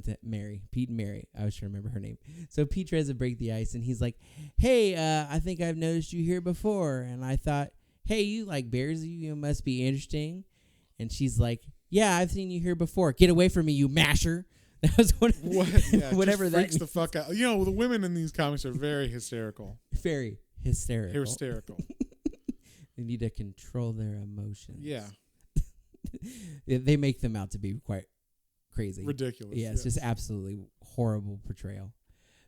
that? Mary. Pete and Mary. I was trying to remember her name. So Pete tries to break the ice, and he's like, "Hey, I think I've noticed you here before, and I thought, hey, you like bears? You must be interesting." And she's like, "Yeah, I've seen you here before. Get away from me, you masher." That was whatever that means. The fuck out. You know, the women in these comics are very hysterical. Very hysterical. Hysterical. They need to control their emotions. Yeah. They make them out to be quite crazy. Ridiculous. Yeah, it's just absolutely horrible portrayal.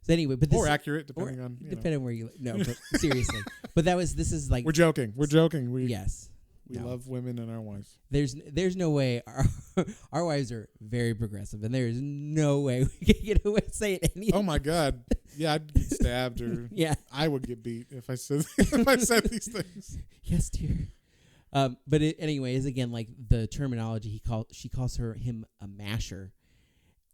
So anyway, but this or accurate, depending on where you no, but seriously. But this is like we're joking. Yes. We love women and our wives. There's no way our wives are very progressive, and there is no way we can get away saying anything. Oh my God. Yeah, I'd get stabbed or I would get beat if I said these things. Yes, dear. But anyways, again, like the terminology she calls him a masher.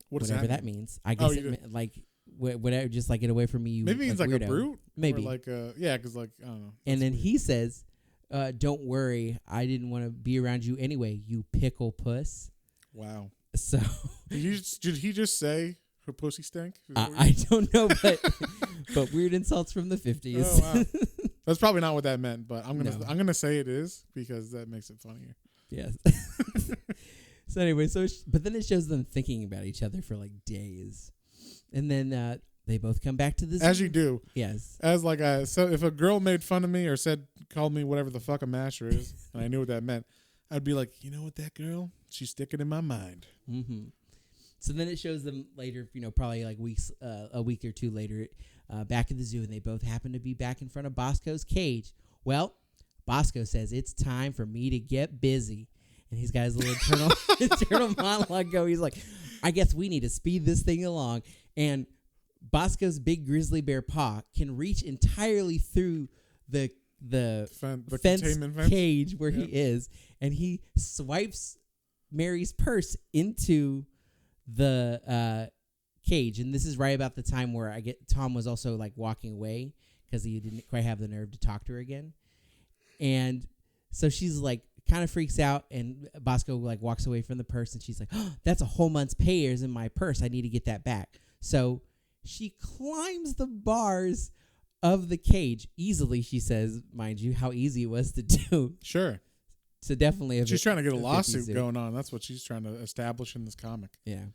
Whatever that means. I guess like whatever, just like get away from me. You maybe it means like weirdo. a brute. Maybe or like because like I don't know. And then he says, "Don't worry, I didn't want to be around you anyway. You pickle puss." Wow. So did he just say her pussy stank? I don't know, but weird insults from the 50s. Oh, wow. That's probably not what that meant, but I'm gonna say it is because that makes it funnier. Yes. So anyway, but then it shows them thinking about each other for like days, and then they both come back to this. As you do. Yes. As like so if a girl made fun of me or called me whatever the fuck a masher is, and I knew what that meant, I'd be like, you know what, that girl, she's sticking in my mind. Mm-hmm. So then it shows them later, probably like a week or two later, back at the zoo, and they both happen to be back in front of Bosco's cage. Well, Bosco says, "It's time for me to get busy." And he's got his little internal monologue go. He's like, "I guess we need to speed this thing along." And Bosco's big grizzly bear paw can reach entirely through the fence cage where he is, and he swipes Mary's purse into the cage. And this is right about the time where Tom was also like walking away because he didn't quite have the nerve to talk to her again. And So she's like kind of freaks out, and Bosco like walks away from the purse, and she's like, oh, that's a whole month's pay is in my purse. I need to get that back. So she climbs the bars of the cage easily, she says, mind you, how easy it was to do. Sure. So definitely, she's trying to get a lawsuit going on. That's what she's trying to establish in this comic. Yeah.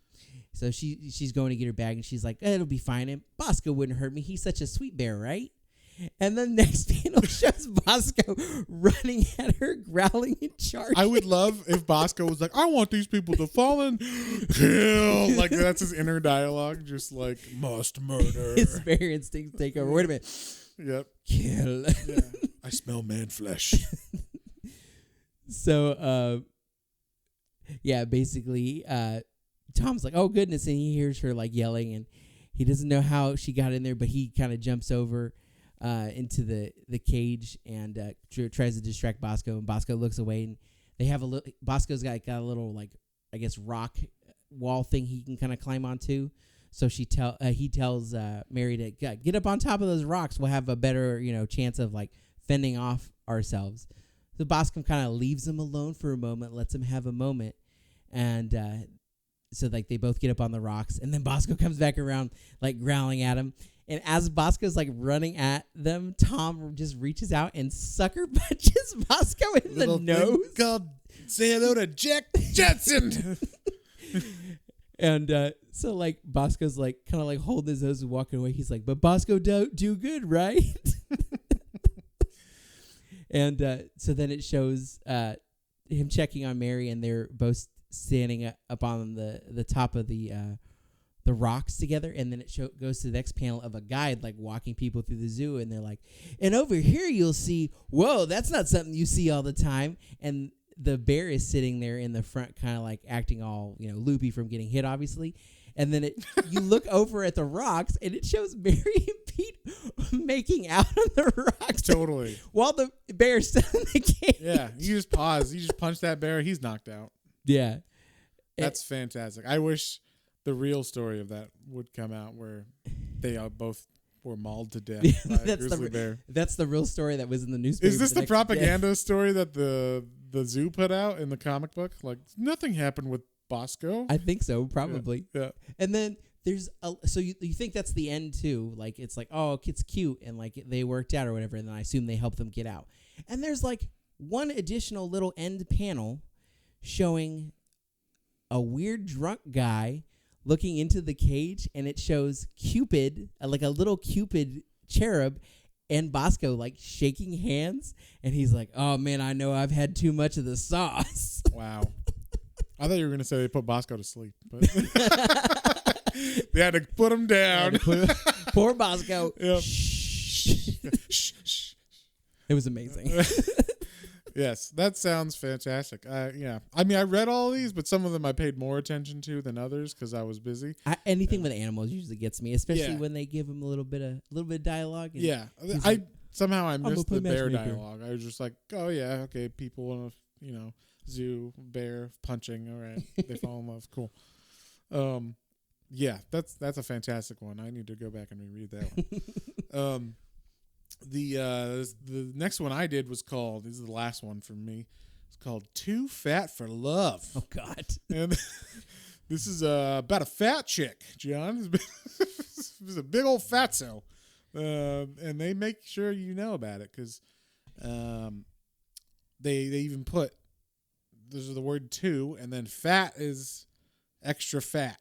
So she's going to get her bag, and she's like, it'll be fine. And Bosco wouldn't hurt me. He's such a sweet bear, right? And then next panel shows Bosco running at her, growling and charging. I would love if Bosco was like, I want these people to fall and kill. Like, that's his inner dialogue. Just like, must murder. His bear instincts take over. Wait a minute. Yep. Kill. Yeah. I smell man flesh. So, yeah, basically, Tom's like, oh, goodness. And he hears her, like, yelling. And he doesn't know how she got in there, but he kind of jumps over into the cage and tries to distract Bosco. And Bosco looks away. And they have a little... Bosco's got a little, like, I guess, rock wall thing he can kind of climb onto. So he tells Mary to get up on top of those rocks. We'll have a better, chance of, like, fending off ourselves. So Bosco kind of leaves him alone for a moment, lets him have a moment. And so, like, they both get up on the rocks. And then Bosco comes back around, like, growling at him. And as Bosco's, like, running at them, Tom just reaches out and sucker punches Bosco in the nose. God, say hello to Jack Johnson. And so, like, Bosco's, like, kind of, like, holding his nose and walking away. He's like, but Bosco do good, right? And so then it shows him checking on Mary, and they're both standing up on the top of the rocks together. And then it goes to the next panel of a guide, like, walking people through the zoo. And they're like, and over here you'll see, whoa, that's not something you see all the time. And the bear is sitting there in the front, kind of like acting all, loopy from getting hit, obviously. And then you look over at the rocks, and it shows Mary and Pete making out on the rocks. Totally. While the bear's still in the cage. Yeah, you just pause. You just punch that bear. He's knocked out. Yeah. That's fantastic. I wish the real story of that would come out, where they both were mauled to death by a grizzly bear. That's the real story that was in the newspaper. Is this the propaganda story that the zoo put out in the comic book? Like, nothing happened with Bosco? I think so, probably. Yeah. And then there's so you think that's the end too? Like, it's like, oh, it's cute, and like they worked out or whatever, and then I assume they helped them get out. And there's like one additional little end panel showing a weird drunk guy looking into the cage, and it shows Cupid, like a little Cupid cherub, and Bosco like shaking hands, and he's like, oh man, I know I've had too much of the sauce. Wow. I thought you were going to say they put Bosco to sleep, but they had to put him down. Poor Bosco. Yep. It was amazing. Yes, that sounds fantastic. Yeah, I mean, I read all of these, but some of them I paid more attention to than others because I was busy. Anything with animals usually gets me, especially when they give them a little bit of dialogue. Yeah, I missed the bear dialogue. I was just like, oh yeah, okay, people in a zoo, bear punching. All right, they fall in love. Cool. Yeah, that's a fantastic one. I need to go back and reread that one. The next one I did was called, this is the last one for me, it's called Too Fat for Love. Oh God. And this is about a fat chick, John. It's a big old fatso. And they make sure you know about it because they even put, there's the word two, and then fat is extra fat.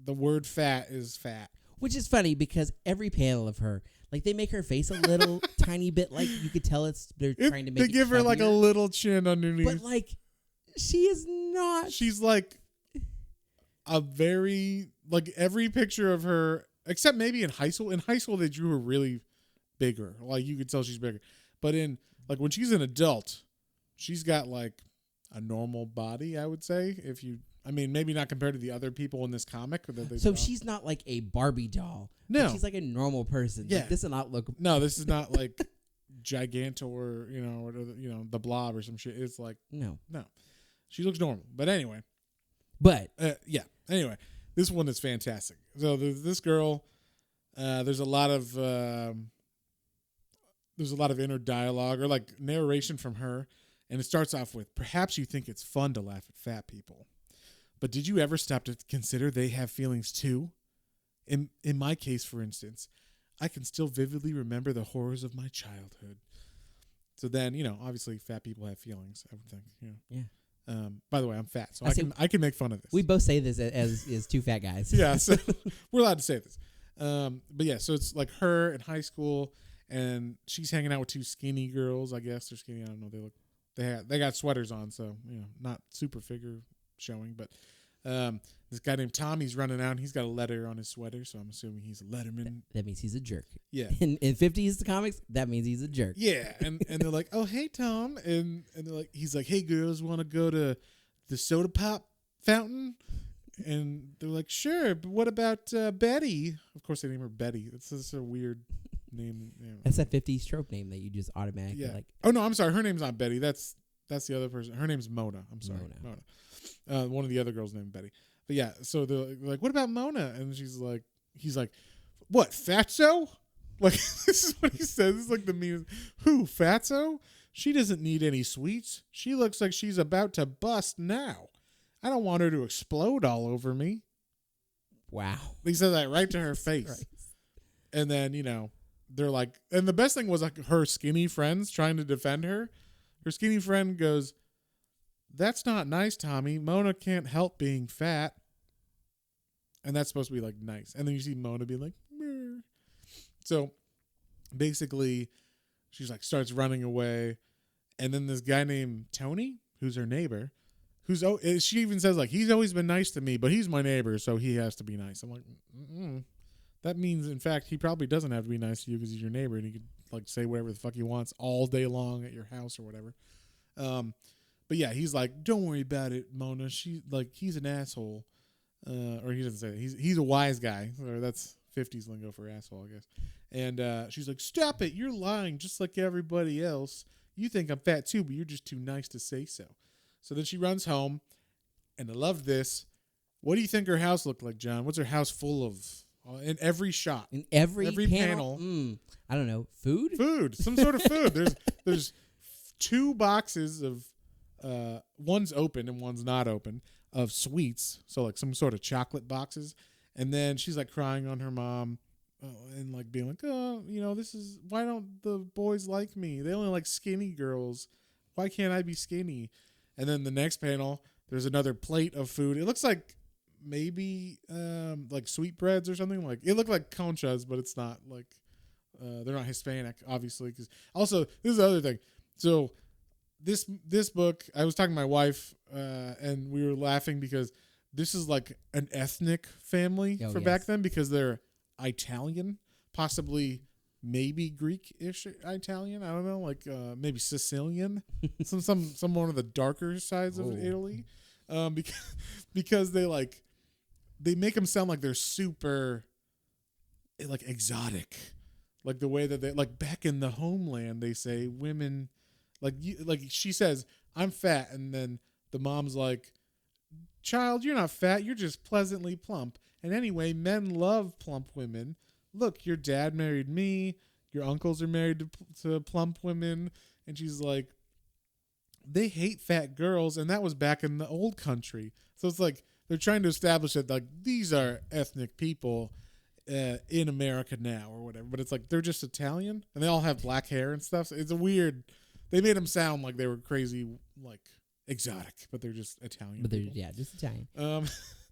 The word fat is fat. Which is funny because every panel of her, like, they make her face a little tiny bit, like, you could tell they're trying to make it They give her, like, a little chin underneath. But, like, she is not. She's, like, a very, like, every picture of her, except maybe in high school. In high school, they drew her really bigger. Like, you could tell she's bigger. But like, when she's an adult, she's got, like, a normal body, I would say, I mean, maybe not compared to the other people in this comic. So she's not like a Barbie doll. No. She's like a normal person. Yeah. Like, this does not look. No, this is not like Gigantor, or the Blob or some shit. It's like no. She looks normal. But anyway. Yeah. Anyway, this one is fantastic. So this girl, there's a lot of inner dialogue or like narration from her, And it starts off with, perhaps you think it's fun to laugh at fat people, but did you ever stop to consider they have feelings too? In my case, for instance, I can still vividly remember the horrors of my childhood. So then, obviously fat people have feelings, I would think. Yeah. By the way, I'm fat, so I can make fun of this. We both say this as two fat guys. Yeah, so we're allowed to say this. But yeah, so it's like her in high school, and she's hanging out with two skinny girls. I guess they're skinny. I don't know. They got sweaters on, so not super figure showing. But this guy named Tommy's running out, and he's got a letter on his sweater, so I'm assuming he's a letterman. That means he's a jerk. Yeah. In 50s comics, that means he's a jerk. Yeah, and they're like, oh hey Tom, and they're like, he's like, hey girls, want to go to the soda pop fountain? And they're like, sure, but what about Betty? Of course, they name her Betty. It's just a weird name. That's that 50s trope name that you just automatically like. Oh no, I'm sorry. Her name's not Betty. That's the other person. Her name's Mona. I'm sorry, Mona. One of the other girls named Betty. But yeah, so they're like, what about Mona? And he's like, what, Fatso? Like, this is what he says. This is like the meanest. Who, Fatso? She doesn't need any sweets. She looks like she's about to bust now. I don't want her to explode all over me. Wow. He said that right to her face. Christ. And then, they're like, and the best thing was like her skinny friends trying to defend her. Her skinny friend goes, that's not nice, Tommy. Mona can't help being fat. And that's supposed to be like nice. And then you see Mona be like, meh. So basically she's like starts running away. And then this guy named Tony, who's her neighbor, she even says like, he's always been nice to me, but he's my neighbor, so he has to be nice. I'm like, that means in fact he probably doesn't have to be nice to you because he's your neighbor and he could like say whatever the fuck he wants all day long at your house or whatever. But yeah, he's like, don't worry about it, Mona. He's an asshole. Or he doesn't say that. He's a wise guy. Or that's 50s lingo for asshole, I guess. And she's like, stop it. You're lying just like everybody else. You think I'm fat too, but you're just too nice to say so. So then she runs home, and I love this. What do you think her house looked like, John? What's her house full of? In every shot. In every panel? I don't know. Food? Food. Some sort of food. There's 2 boxes of, one's open and one's not open, of sweets. So like some sort of chocolate boxes. And then she's like crying on her mom and like being like, oh, why don't the boys like me? They only like skinny girls. Why can't I be skinny? And then the next panel, there's another plate of food. It looks like maybe like sweetbreads or something. Like it looked like conchas, but it's not. Like they're not Hispanic, obviously. Because also, this is the other thing. So this book, I was talking to my wife, and we were laughing because this is like an ethnic family back then because they're Italian, possibly. Maybe Greek-ish Italian. I don't know, like maybe Sicilian, some one of the darker sides of Italy, because they make them sound like they're super like exotic, like the way that they like back in the homeland they say women like she says I'm fat, and then the mom's like, child, you're not fat, you're just pleasantly plump, and anyway men love plump women. Look, your dad married me. Your uncles are married to plump women. And she's like, they hate fat girls. And that was back in the old country. So it's like they're trying to establish that like these are ethnic people in America now or whatever. But it's like they're just Italian. And they all have black hair and stuff. So it's a weird. They made them sound like they were crazy, like exotic. But they're just Italian. But they're, just Italian.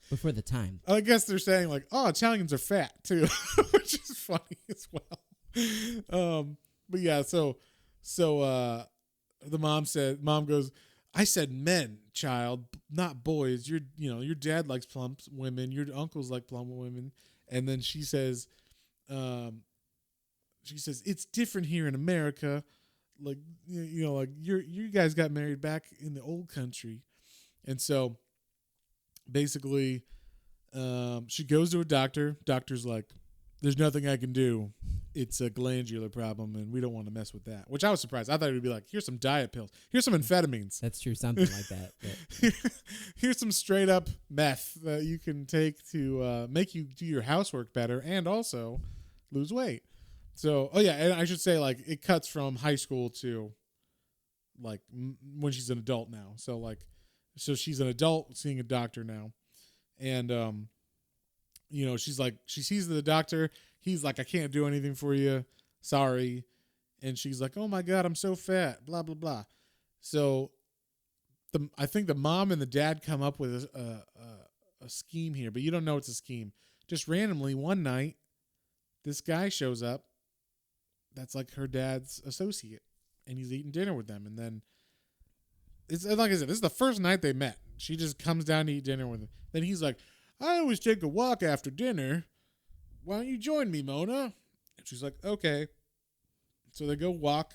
Before the time. I guess they're saying like, oh, Italians are fat too, which is funny as well. But yeah, so the mom goes, I said men, child, not boys. Your dad likes plump women. Your uncles like plump women. And then she says, it's different here in America. Like, like you guys got married back in the old country. And so basically, she goes to a doctor. Doctor's like, there's nothing I can do. It's a glandular problem, and we don't want to mess with that. Which I was surprised. I thought it would be like, here's some diet pills. Here's some amphetamines. That's true, something like that. But. Here's some straight up meth that you can take to make you do your housework better and also lose weight. So, and I should say, like, it cuts from high school to like when she's an adult now. So like, so she's an adult seeing a doctor now, and she's like, she sees the doctor. He's like, I can't do anything for you. Sorry. And she's like, oh my God, I'm so fat. Blah blah blah. So I think the mom and the dad come up with a scheme here, but you don't know it's a scheme. Just randomly one night, this guy shows up. That's like her dad's associate, and he's eating dinner with them. And then it's like I said, this is the first night they met. She just comes down to eat dinner with him. Then he's like, I always take a walk after dinner. Why don't you join me, Mona? And she's like, okay. So they go walk,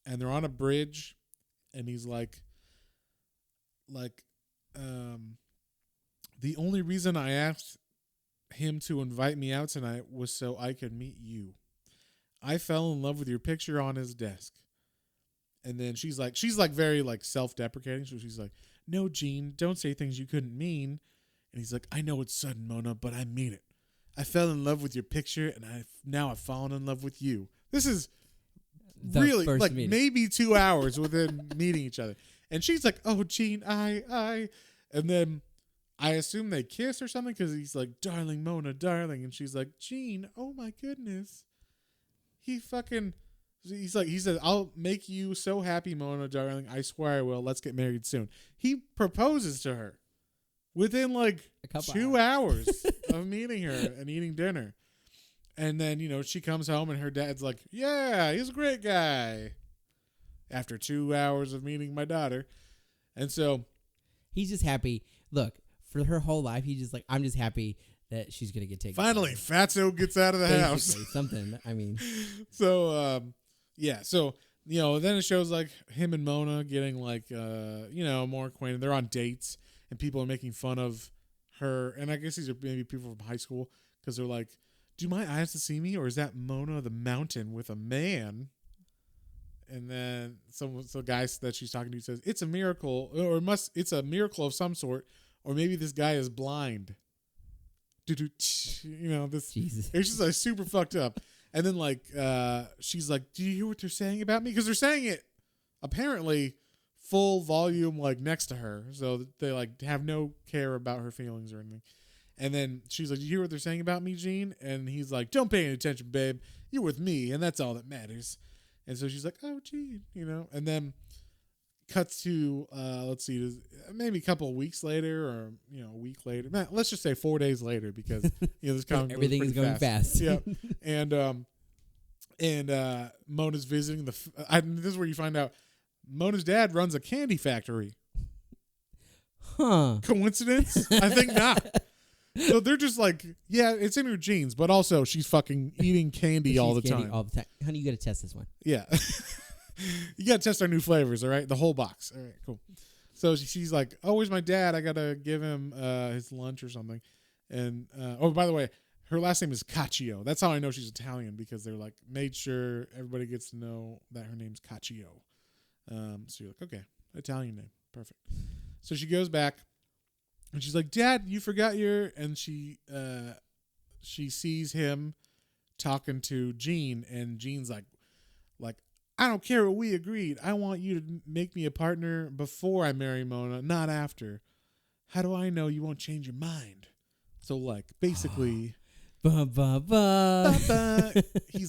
and they're on a bridge, and he's like, the only reason I asked him to invite me out tonight was so I could meet you. I fell in love with your picture on his desk. And then she's like very like self-deprecating. So she's like, no, Gene, don't say things you couldn't mean. And he's like, I know it's sudden, Mona, but I mean it. I fell in love with your picture, and I've fallen in love with you. This is really like meeting. Maybe 2 hours within meeting each other. And she's like, oh, Gene, I. And then I assume they kiss or something because he's like, darling, Mona, darling. And she's like, Gene, oh my goodness. He said, I'll make you so happy, Mona, darling. I swear I will. Let's get married soon. He proposes to her within like 2 hours of meeting her and eating dinner. And then, she comes home and her dad's like, yeah, he's a great guy. After 2 hours of meeting my daughter. And so he's just happy. Look, for her whole life, he's just like, I'm just happy that she's going to get taken. Finally, Fatso gets out of the house. Something, I mean. So, yeah. So, then it shows like him and Mona getting like, more acquainted. They're on dates and people are making fun of her. And I guess these are maybe people from high school because they're like, do my eyes see me or is that Mona the mountain with a man? And then some guy that she's talking to says, it's a miracle it's a miracle of some sort. Or maybe this guy is blind. This Jesus. It's just like super fucked up. And then like she's like, do you hear what they're saying about me? Because they're saying it apparently full volume like next to her. So they like have no care about her feelings or anything. And then she's like, do you hear what they're saying about me, Gene? And he's like, don't pay any attention, babe. You're with me, and that's all that matters. And so she's like, oh, Gene, and then cuts to, let's see, maybe a couple of weeks later or, a week later. Let's just say 4 days later because, this comic everything is going fast. Yeah. And Mona's visiting this is where you find out Mona's dad runs a candy factory. Huh. Coincidence? I think not. So they're just like, yeah, it's in her genes, but also she's fucking eating candy all the time. Honey, you got to test this one. Yeah. You got to test our new flavors, all right? The whole box. All right, cool. So she's like, oh, where's my dad? I got to give him his lunch or something. And, by the way, her last name is Caccio. That's how I know she's Italian because they're like, made sure everybody gets to know that her name's Caccio. So you're like, okay, Italian name. Perfect. So she goes back. And she's like, Dad, you forgot your... And she sees him talking to Gene. And Gene's like, I don't care what we agreed. I want you to make me a partner before I marry Mona, not after. How do I know you won't change your mind? So, like, basically... He's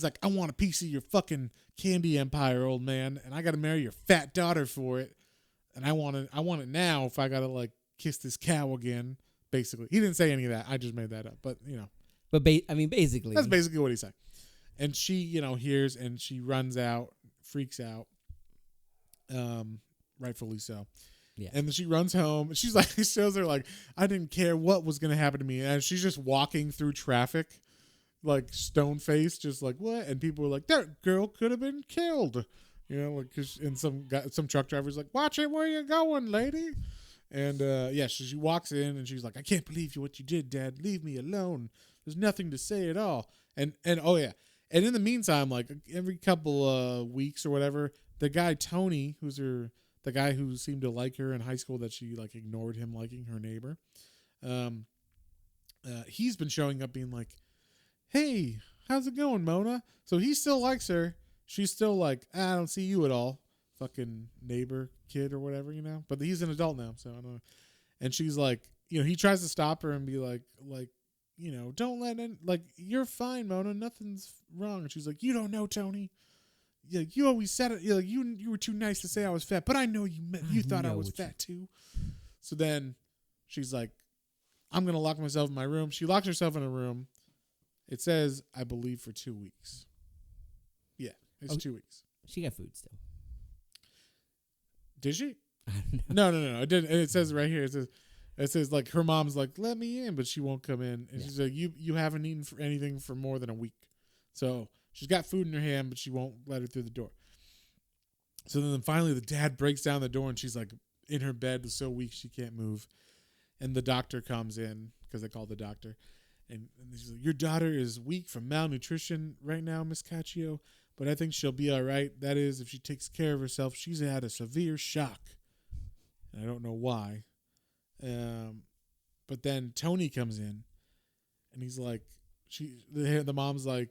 like, I want a piece of your fucking candy empire, old man. And I got to marry your fat daughter for it. And I want it now if I got to, like, kiss this cow again, basically. He didn't say any of that. I just made that up. But, But, basically. That's basically what he said. And she, hears and she runs out, freaks out. Rightfully so. Yeah. And then she runs home. She's like, shows her like, I didn't care what was going to happen to me. And she's just walking through traffic, like stone faced, just like, what? And people were like, that girl could have been killed. Like, and some truck driver's like, watch it where you're going, lady. And, so she walks in and she's like, I can't believe what you did, Dad. Leave me alone. There's nothing to say at all. And oh yeah. And in the meantime, like every couple of weeks or whatever, the guy, Tony, the guy who seemed to like her in high school that she like ignored him liking her neighbor. He's been showing up being like, hey, how's it going, Mona? So he still likes her. She's still like, I don't see you at all. fucking neighbor kid or whatever, but he's an adult now, so I don't know. And she's like, he tries to stop her and be like, don't let in, like, you're fine, Mona, nothing's wrong. And she's like, you don't know, Tony. You always said it. You were too nice to say I was fat, but I know you thought I was fat too. So then she's like, I'm gonna lock myself in my room. She locks herself in a room. It says, I believe, for 2 weeks. Yeah, it's 2 weeks. She got food still. Did she? I don't know. No. It didn't. It says right here. It says like her mom's like, let me in, but she won't come in. And she's like, you haven't eaten for anything for more than a week. So she's got food in her hand, but she won't let her through the door. So then finally the dad breaks down the door and she's like in her bed, so weak she can't move. And the doctor comes in because they call the doctor. And she's like, your daughter is weak from malnutrition right now, Miss Caccio, but I think she'll be all right. That is, if she takes care of herself. She's had a severe shock. And I don't know why. But then Tony comes in and he's like, the mom's like,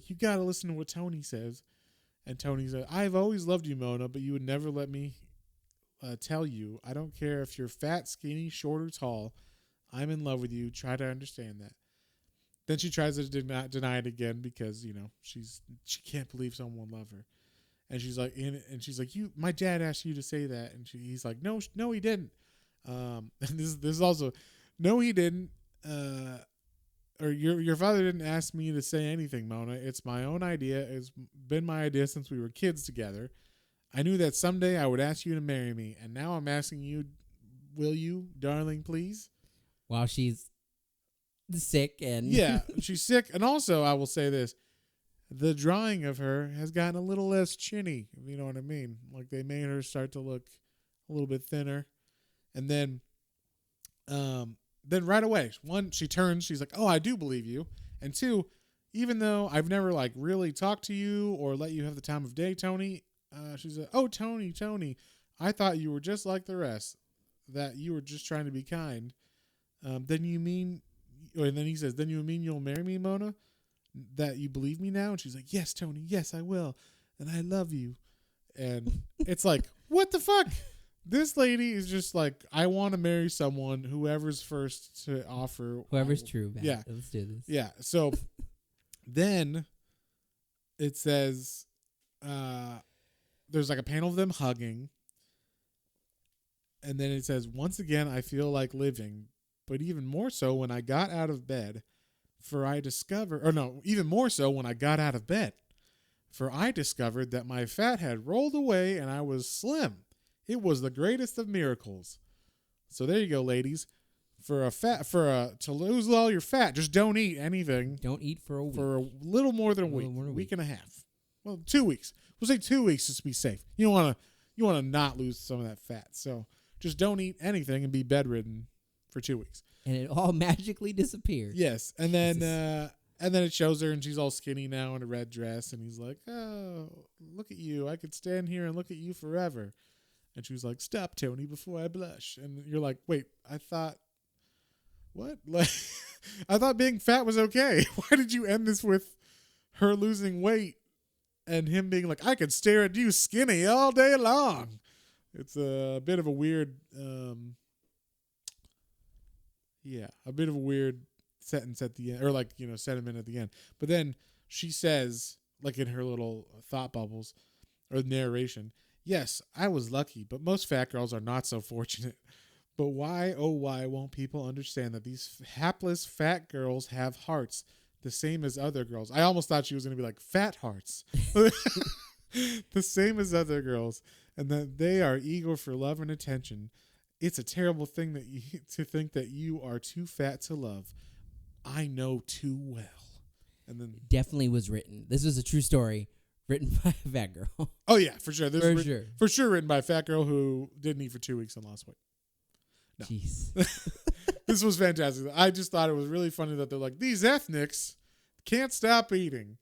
you got to listen to what Tony says. And Tony's like, I've always loved you, Mona, but you would never let me tell you. I don't care if you're fat, skinny, short, or tall. I'm in love with you. Try to understand that. Then she tries to deny it again because, she can't believe someone would love her. And she's like, my dad asked you to say that. And he's like, no, he didn't. And this is also, no, he didn't. Or your father didn't ask me to say anything, Mona. It's my own idea. It's been my idea since we were kids together. I knew that someday I would ask you to marry me. And now I'm asking you, will you, darling, please? While she's sick and... Yeah, she's sick. And also, I will say this. The drawing of her has gotten a little less chinny, if you know what I mean. Like, they made her start to look a little bit thinner. And then right away, one, she turns. She's like, oh, I do believe you. And two, even though I've never, like, really talked to you or let you have the time of day, Tony, she's like, oh, Tony, I thought you were just like the rest, that you were just trying to be kind. Then you mean, and then he says, then you mean you'll marry me, Mona? That you believe me now? And she's like, yes, Tony, yes, I will. And I love you. And it's like, what the fuck? This lady is just like, I want to marry someone, whoever's first to offer. Whoever's true, man. Yeah. Let's do this. Yeah. So then it says, there's like a panel of them hugging. And then it says, once again, I feel like living, but even more so when I got out of bed, even more so when I got out of bed, for I discovered that my fat had rolled away and I was slim. It was the greatest of miracles. So there you go, ladies. To lose all your fat, just don't eat anything. Don't eat for a week. For a little more than a week and a half. Well, 2 weeks. We'll say 2 weeks just to be safe. You want to not lose some of that fat. So just don't eat anything and be bedridden for 2 weeks. And it all magically disappeared. Yes. And then it shows her and she's all skinny now in a red dress. And he's like, oh, look at you. I could stand here and look at you forever. And she was like, stop, Tony, before I blush. And you're like, wait, I thought, what? Like, I thought being fat was okay. Why did you end this with her losing weight and him being like, I could stare at you skinny all day long? It's a bit of a weird, a bit of a weird sentence at the end, or sentiment at the end. But then she says, like in her little thought bubbles or narration, yes, I was lucky, but most fat girls are not so fortunate. But why, oh why, won't people understand that these hapless fat girls have hearts the same as other girls? I almost thought she was going to be like, fat hearts. The same as other girls, and that they are eager for love and attention. It's a terrible thing to think that you are too fat to love. I know too well. And then definitely was written. This was a true story. Written by a fat girl. Oh, yeah, for sure. For sure written by a fat girl who didn't eat for 2 weeks and lost weight. No. Jeez. This was fantastic. I just thought it was really funny that they're like, these ethnics can't stop eating.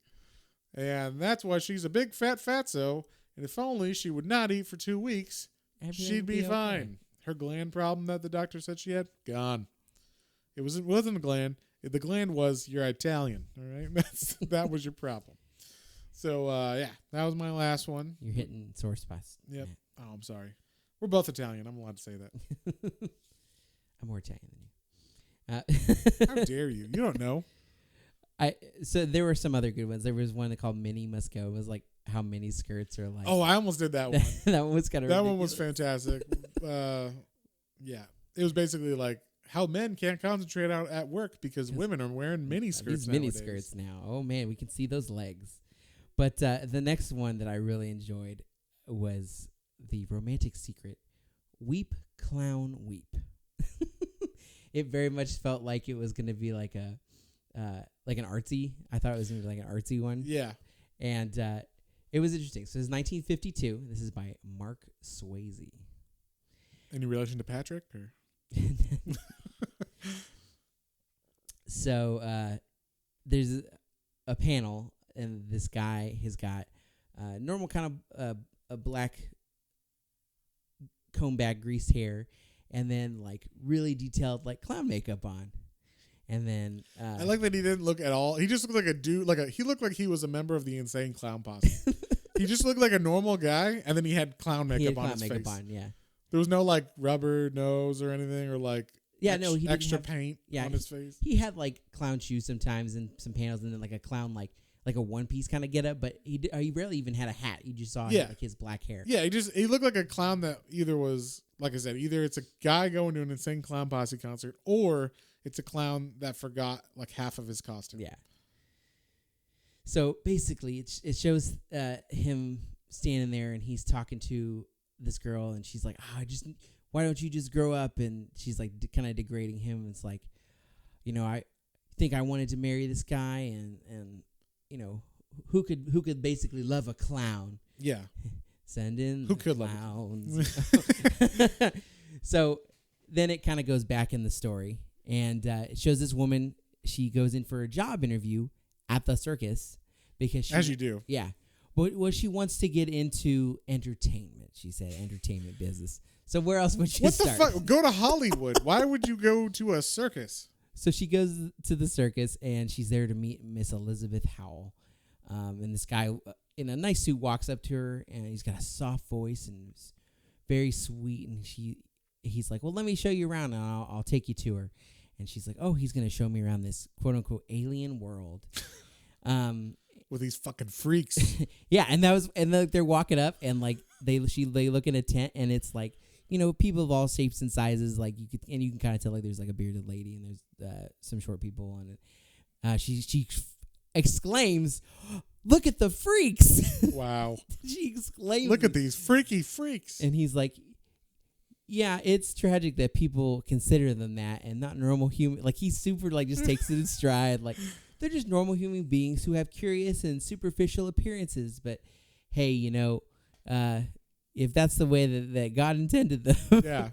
And that's why she's a big fat fatso. And if only she would not eat for 2 weeks, she'd be fine. Okay. Her gland problem that the doctor said she had, gone. It wasn't a gland. The gland was, you're Italian. All right? That was your problem. So yeah, that was my last one. You're hitting sore spots. Yep. Matt. Oh, I'm sorry. We're both Italian. I'm allowed to say that. I'm more Italian than you. How dare you? You don't know. So there were some other good ones. There was one called Mini Musco. It was like how mini skirts are like. Oh, I almost did that one. That one was kind of. That one was fantastic. Yeah, it was basically like how men can't concentrate out at work because women are wearing mini skirts. These mini skirts now. Oh man, we can see those legs. But the next one that I really enjoyed was the romantic secret. Weep, clown, weep. It very much felt like it was going to be like a like an artsy. I thought it was going to be like an artsy one. Yeah. And it was interesting. So it's 1952. This is by Mark Swayze. Any relation to Patrick? Or? So there's a panel, and this guy has got normal kind of a black comb back, greased hair, and then like really detailed like clown makeup on. And then I like that he didn't look at all. He just looked like a dude. He looked like he was a member of the Insane Clown Posse. He just looked like a normal guy, and then he had clown makeup on his face. Yeah. There was no like rubber nose or anything, or like he extra paint on his face. He had like clown shoes sometimes and some panels, and then like a clown like a one piece kind of getup. But he rarely even had a hat. You just saw like his black hair. Yeah, he looked like a clown that either was, like I said, either it's a guy going to an Insane Clown Posse concert, or it's a clown that forgot like half of his costume. Yeah. So basically, it shows him standing there, and he's talking to this girl, and she's like, why don't you just grow up? And she's like kind of degrading him. It's like, I think I wanted to marry this guy, and who could basically love a clown? Yeah. Send in who could clowns. So then it kind of goes back in the story, and it shows this woman. She goes in for a job interview at the circus because as you do. Yeah. But she wants to get into entertainment. She said entertainment business. So where else would she start? What the fuck? Go to Hollywood. Why would you go to a circus? So she goes to the circus, and she's there to meet Miss Elizabeth Howell. And this guy in a nice suit walks up to her, and he's got a soft voice and it's very sweet. And he's like, well, let me show you around, and I'll take you to her. And she's like, oh, he's going to show me around this quote-unquote alien world. With these fucking freaks. Yeah, and they're walking up, and like they look in a tent, and it's like, people of all shapes and sizes, like you can kind of tell like there's like a bearded lady, and there's some short people on it. She exclaims, "Look at the freaks!" Wow. She exclaims, "Look at these freaky freaks!" And he's like, yeah, it's tragic that people consider them that and not normal human. Like he's super like just takes it in stride, like. They're just normal human beings who have curious and superficial appearances. But, hey, if that's the way that God intended them. Yeah.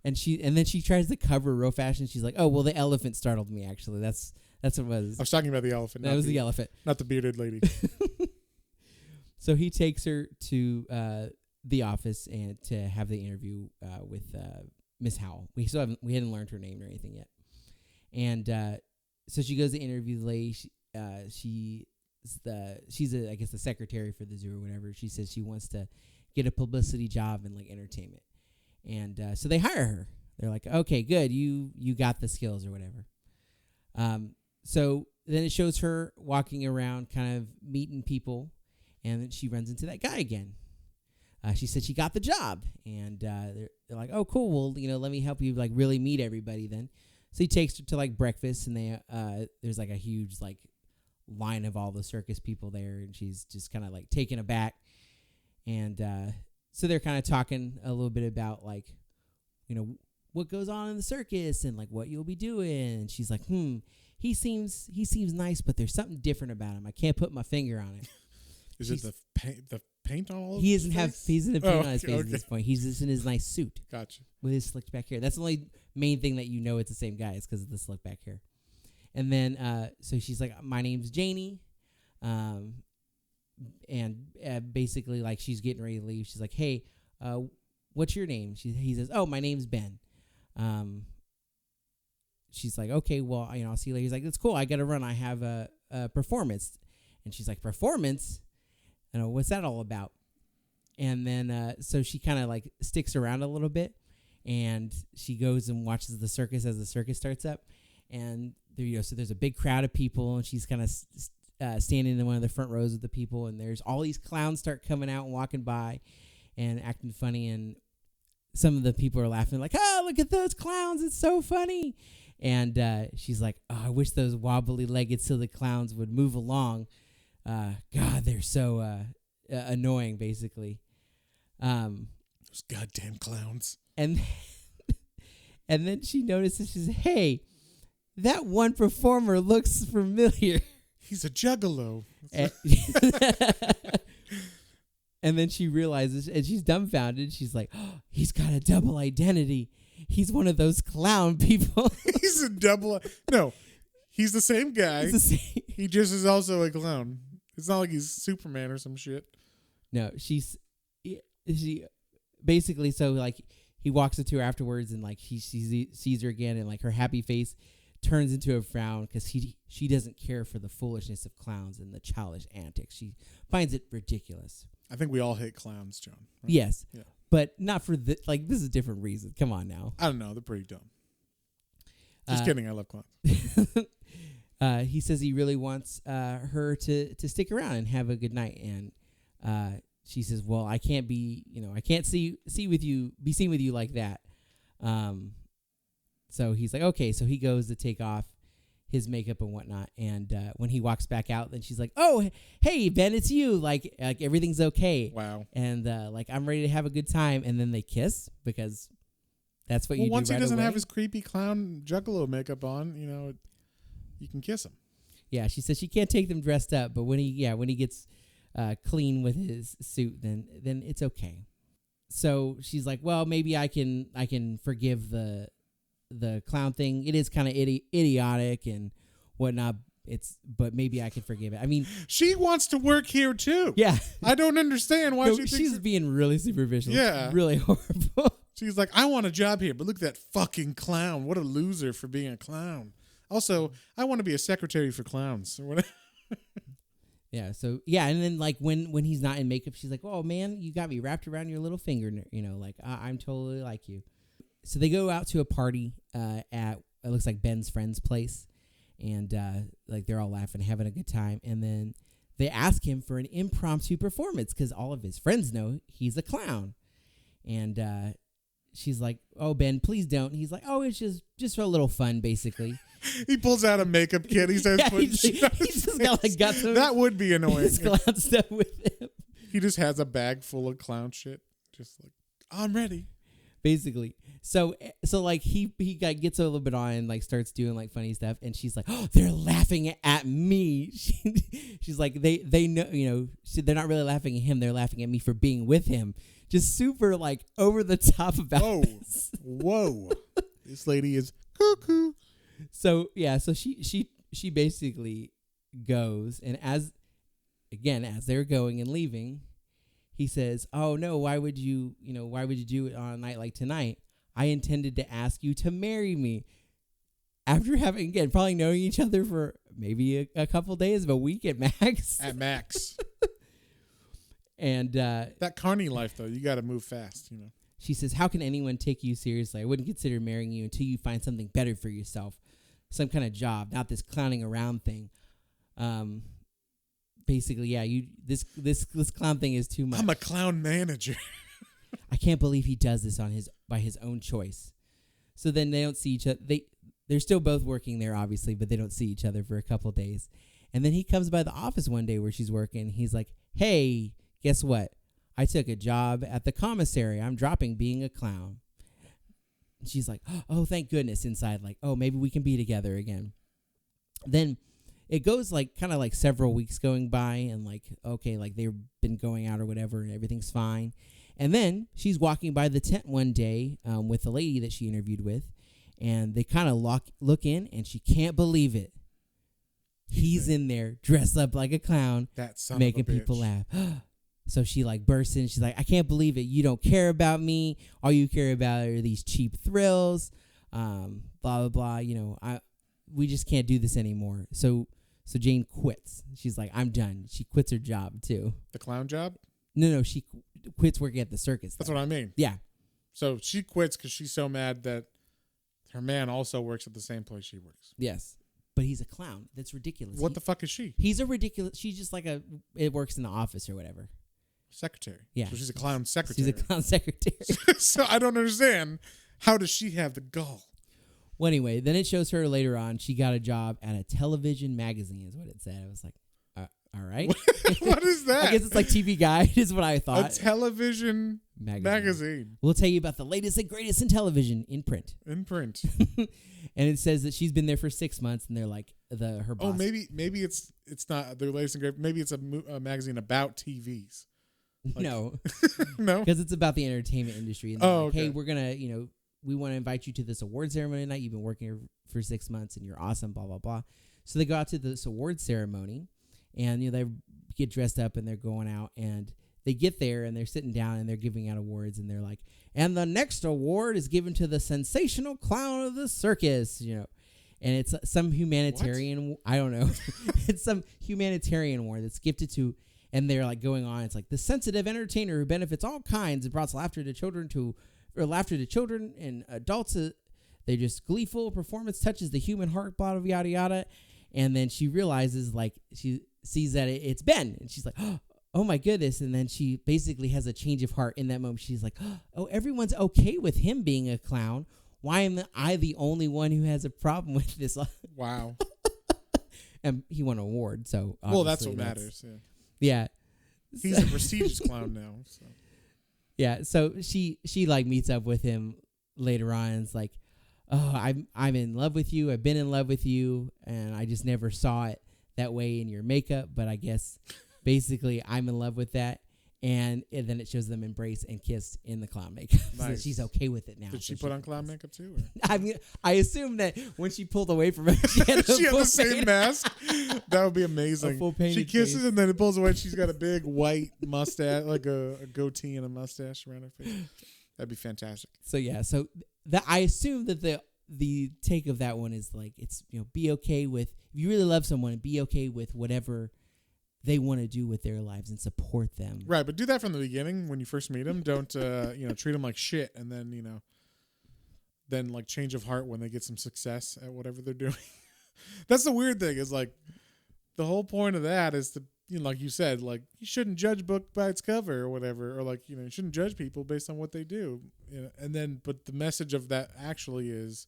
And then she tries to cover real fast, and she's like, oh, well, the elephant startled me, actually. That's what it was. I was talking about the elephant. That was the elephant. Not the bearded lady. So he takes her to the office and to have the interview with Miss Howell. We hadn't learned her name or anything yet. And so she goes to interview the lady. She's I guess the secretary for the zoo or whatever. She says she wants to get a publicity job in like entertainment, and so they hire her. They're like, okay, good, you got the skills or whatever. So then it shows her walking around, kind of meeting people, and then she runs into that guy again. She said she got the job, and they're like, oh, cool. Well, let me help you like really meet everybody then. So he takes her to like breakfast, and there's like a huge like line of all the circus people there, and she's just kind of like taken aback. And so they're kind of talking a little bit about like, what goes on in the circus and like what you'll be doing. And she's like, he seems nice, but there's something different about him. I can't put my finger on it. Is it the paint on all of He doesn't have paint on his face okay. at this point. He's just in his nice suit. Gotcha. With his slicked back hair. That's the only main thing that it's the same guy is because of the slicked back hair. And then so she's like, my name's Janie. And basically like she's getting ready to leave. She's like, hey, what's your name? He says, oh, my name's Ben. She's like, okay, well, I'll see you later. He's like, that's cool. I got to run. I have a performance. And she's like, performance? I know, what's that all about? And then so she kind of like sticks around a little bit, and she goes and watches the circus as the circus starts up. And there, so there's a big crowd of people, and she's kind of standing in one of the front rows of the people, and there's all these clowns start coming out and walking by and acting funny, and some of the people are laughing like, oh, look at those clowns, it's so funny. And she's like, oh, I wish those wobbly-legged silly clowns would move along. God, they're so annoying, basically. Those goddamn clowns. And and then she notices, she says, hey, that one performer looks familiar. He's a juggalo. And then she realizes, and she's dumbfounded. She's like, oh, he's got a double identity. He's one of those clown people. He's a double. No, he's the same guy. He's the same. He just is also a clown. It's not like he's Superman or some shit. No, she basically, so like he walks up to her afterwards, and like he sees her again, and like her happy face turns into a frown because she doesn't care for the foolishness of clowns and the childish antics. She finds it ridiculous. I think we all hate clowns, John. Right? Yes. Yeah. But not for like this is a different reason. Come on now. I don't know. They're pretty dumb. Just kidding. I love clowns. He says he really wants her to stick around and have a good night, and she says, "Well, I can't be, I can't be seen with you like that." So he's like, "Okay." So he goes to take off his makeup and whatnot, and when he walks back out, then she's like, "Oh, hey Ben, it's you. Like everything's okay." Wow. And like I'm ready to have a good time, and then they kiss because that's what you do. Once right he doesn't away. have his creepy clown juggalo makeup on, you can kiss him. Yeah, she says she can't take them dressed up, but when he gets clean with his suit, then it's okay. So she's like, well, maybe I can forgive the clown thing. It is kind of idiotic and whatnot. But maybe I can forgive it. I mean, she wants to work here too. Yeah, I don't understand why she's being really superficial. Yeah, it's really horrible. She's like, I want a job here, but look at that fucking clown. What a loser for being a clown. Also, I want to be a secretary for clowns or whatever. Yeah. So yeah, and then like when he's not in makeup, she's like, "Oh man, you got me wrapped around your little finger." Like I'm totally like you. So they go out to a party at it looks like Ben's friend's place, and like they're all laughing, having a good time, and then they ask him for an impromptu performance because all of his friends know he's a clown, and she's like, "Oh Ben, please don't." He's like, "Oh, it's just for a little fun, basically." He pulls out a makeup kit. He says, he's just got some. That would be annoying. His clown stuff with him. He just has a bag full of clown shit. Just like, I'm ready. Basically. So like he gets a little bit on and like starts doing like funny stuff, and she's like, "Oh, they're laughing at me." She's like, they know, they're not really laughing at him. They're laughing at me for being with him. Just super like over the top about this. Whoa. This lady is cuckoo. So yeah, so she basically goes, and as they're going and leaving, he says, "Oh no, why would you do it on a night like tonight? I intended to ask you to marry me." After having, again, probably knowing each other for maybe a couple days, of a week at max. At max. And that carny life, though, you got to move fast, She says, "How can anyone take you seriously? I wouldn't consider marrying you until you find something better for yourself. Some kind of job, not this clowning around thing." Basically, yeah, this clown thing is too much. I'm a clown manager. I can't believe he does this by his own choice. So then they don't see each other. They're still both working there, obviously, but they don't see each other for a couple days. And then he comes by the office one day where she's working. He's like, "Hey, guess what? I took a job at the commissary. I'm dropping being a clown." She's like, "Oh, thank goodness." Inside, like, "Oh, maybe we can be together again." Then it goes like kind of like several weeks going by, and like, okay, like they've been going out or whatever, and everything's fine. And then she's walking by the tent one day with the lady that she interviewed with, and they kind of look in, and she can't believe it. He's in there dressed up like a clown, making people laugh. So she like bursts in. She's like, "I can't believe it. You don't care about me. All you care about are these cheap thrills. Blah blah blah. We just can't do this anymore." So So Jane quits. She's like, I'm done. She quits her job too. The clown job? No, she quits working at the circus. That's what I mean. Yeah. So she quits because she's so mad that her man also works at the same place she works. Yes. But he's a clown. That's ridiculous. What the fuck is she? He's a ridiculous. She's just like it works in the office or whatever. Secretary. Yeah. So she's a clown secretary. She's a clown secretary. So I don't understand. How does she have the gall? Well, anyway, then it shows her later on. She got a job at a television magazine, is what it said. I was like, all right. What is that? I guess it's like TV Guide, is what I thought. A television magazine. We'll tell you about the latest and greatest in television in print. In print. And it says that she's been there for 6 months, and they're like her boss. Oh, maybe it's not the latest and greatest. Maybe it's a magazine about TVs. Like, no, no, because it's about the entertainment industry. And oh, like, okay. hey, we're gonna, we want to invite you to this award ceremony tonight. You've been working here for 6 months, and you're awesome. Blah blah blah. So they go out to this award ceremony, and they get dressed up and they're going out, and they get there and they're sitting down and they're giving out awards, and they're like, and the next award is given to the sensational clown of the circus. And it's some humanitarian. What? I don't know. It's some humanitarian award that's gifted to. And they're like going on. It's like the sensitive entertainer who benefits all kinds and brought laughter to children and adults. They're just gleeful. Performance touches the human heart. Blah blah yada yada. And then she realizes, like, she sees that it's Ben, and she's like, oh my goodness. And then she basically has a change of heart in that moment. She's like, oh, everyone's okay with him being a clown. Why am I the only one who has a problem with this? Wow. And he won an award, so well, that's what matters. Yeah. Yeah. He's a prestigious clown now. So. Yeah, so she like meets up with him later on, and it's like, oh, I'm in love with you. I've been in love with you, and I just never saw it that way in your makeup, but I guess basically I'm in love with that. And then it shows them embrace and kiss in the clown makeup. Nice. So she's okay with it now. Did she put on clown makeup too? I mean, I assume that when she pulled away from it, she had, the same mask. That would be amazing. A full painted she kisses face. and then it pulls away. And she's got a big white mustache, like a goatee and a mustache around her face. That'd be fantastic. So yeah, that I assume that the take of that one is like, it's be okay with, if you really love someone, be okay with whatever they want to do with their lives and support them. Right, but do that from the beginning when you first meet them. Don't treat them like shit, and then like change of heart when they get some success at whatever they're doing. That's the weird thing, is like the whole point of that is to, like you said, like you shouldn't judge book by its cover or whatever, or like you shouldn't judge people based on what they do. And then but the message of that actually is,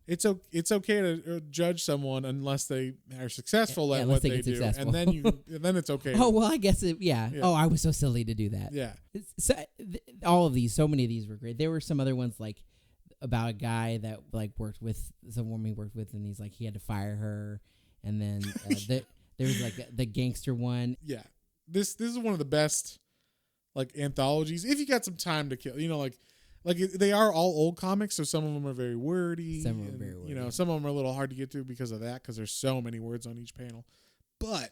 it's okay to judge someone unless they are successful at what they do, successful. and then it's okay. Oh well, I guess yeah. Oh, I was so silly to do that. Yeah. So so many of these were great. There were some other ones like about a guy that like worked with some woman he worked with, and he's like he had to fire her, and then there was like the gangster one. Yeah, this is one of the best like anthologies if you got some time to kill. Like they are all old comics, so some of them are very wordy. Some are very wordy. Some of them are a little hard to get to because of that, because there's so many words on each panel. But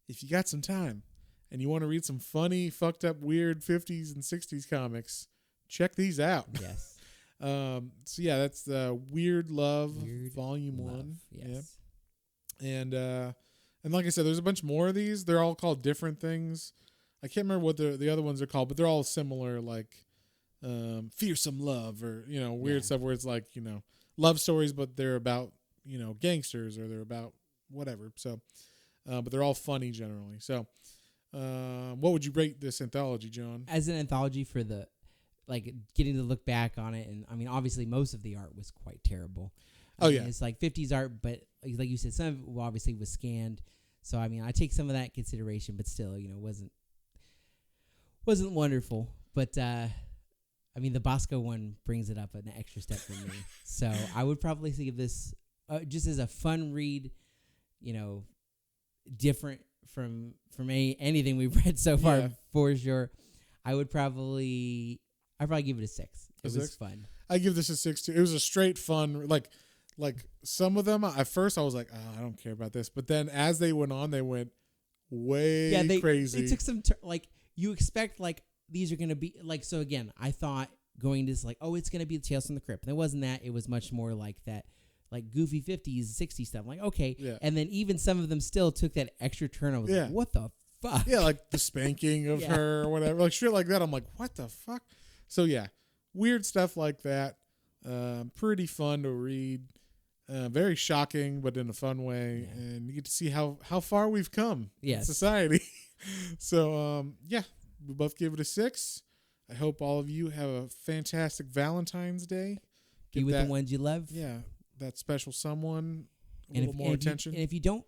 if you got some time and you want to read some funny, fucked up, weird 50s and 60s comics, check these out. Yes. So yeah, that's Weird Love Volume 1. Yes. Yeah. And like I said, there's a bunch more of these. They're all called different things. I can't remember what the other ones are called, but they're all similar, like Fearsome Love, or weird stuff where it's like love stories, but they're about gangsters, or they're about whatever. So but they're all funny generally. So what would you rate this anthology, John? As an anthology, for the like getting to look back on it, and I mean obviously most of the art was quite terrible. I mean, it's like 50s art, but like you said, some of it obviously was scanned. So I mean I take some of that in consideration, but still wasn't wonderful. But I mean, the Bosco one brings it up an extra step for me. So I would probably give this just as a fun read, different from anything we've read so far, for sure. I'd probably give it a 6. It was fun. I give this a 6 too. It was a straight fun, like some of them at first I was like, oh, I don't care about this, but then as they went on, they went way crazy. They took some like you expect like. These are going to be like, so again, I thought going to this like, oh, it's going to be Tales from the Crypt. And it wasn't that. It was much more like that, like goofy 50s, 60s stuff. I'm like, okay. Yeah. And then even some of them still took that extra turn. I was Yeah. like, what the fuck? Yeah, like the spanking of Yeah. her or whatever. Like shit like that. I'm like, what the fuck? So yeah, weird stuff like that. Pretty fun to read. Very shocking, but in a fun way. Yeah. And you get to see how far we've come in Yes. society. So yeah, we both give it a 6. I hope all of you have a fantastic Valentine's Day. Be Give with that, the ones you love. yeah, that special someone a And little more attention. And if you don't,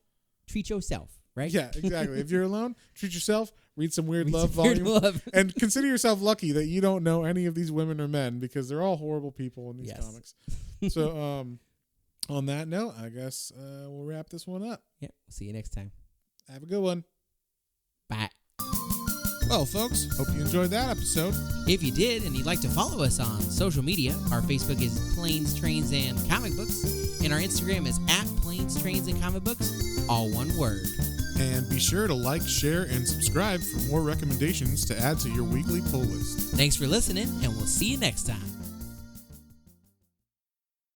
treat yourself, right? Yeah, exactly. If you're alone, treat yourself. Read some weird Read love some weird volume. love. And consider yourself lucky that you don't know any of these women or men because they're all horrible people in these Yes. comics. So on that note, I guess we'll wrap this one up. Yeah. See you next time. Have a good one. Bye. Well, folks, hope you enjoyed that episode. If you did and you'd like to follow us on social media, our Facebook is Planes, Trains, and Comic Books, and our Instagram is @Planes, Trains, and Comic Books, all one word. And be sure to like, share, and subscribe for more recommendations to add to your weekly pull list. Thanks for listening, and we'll see you next time.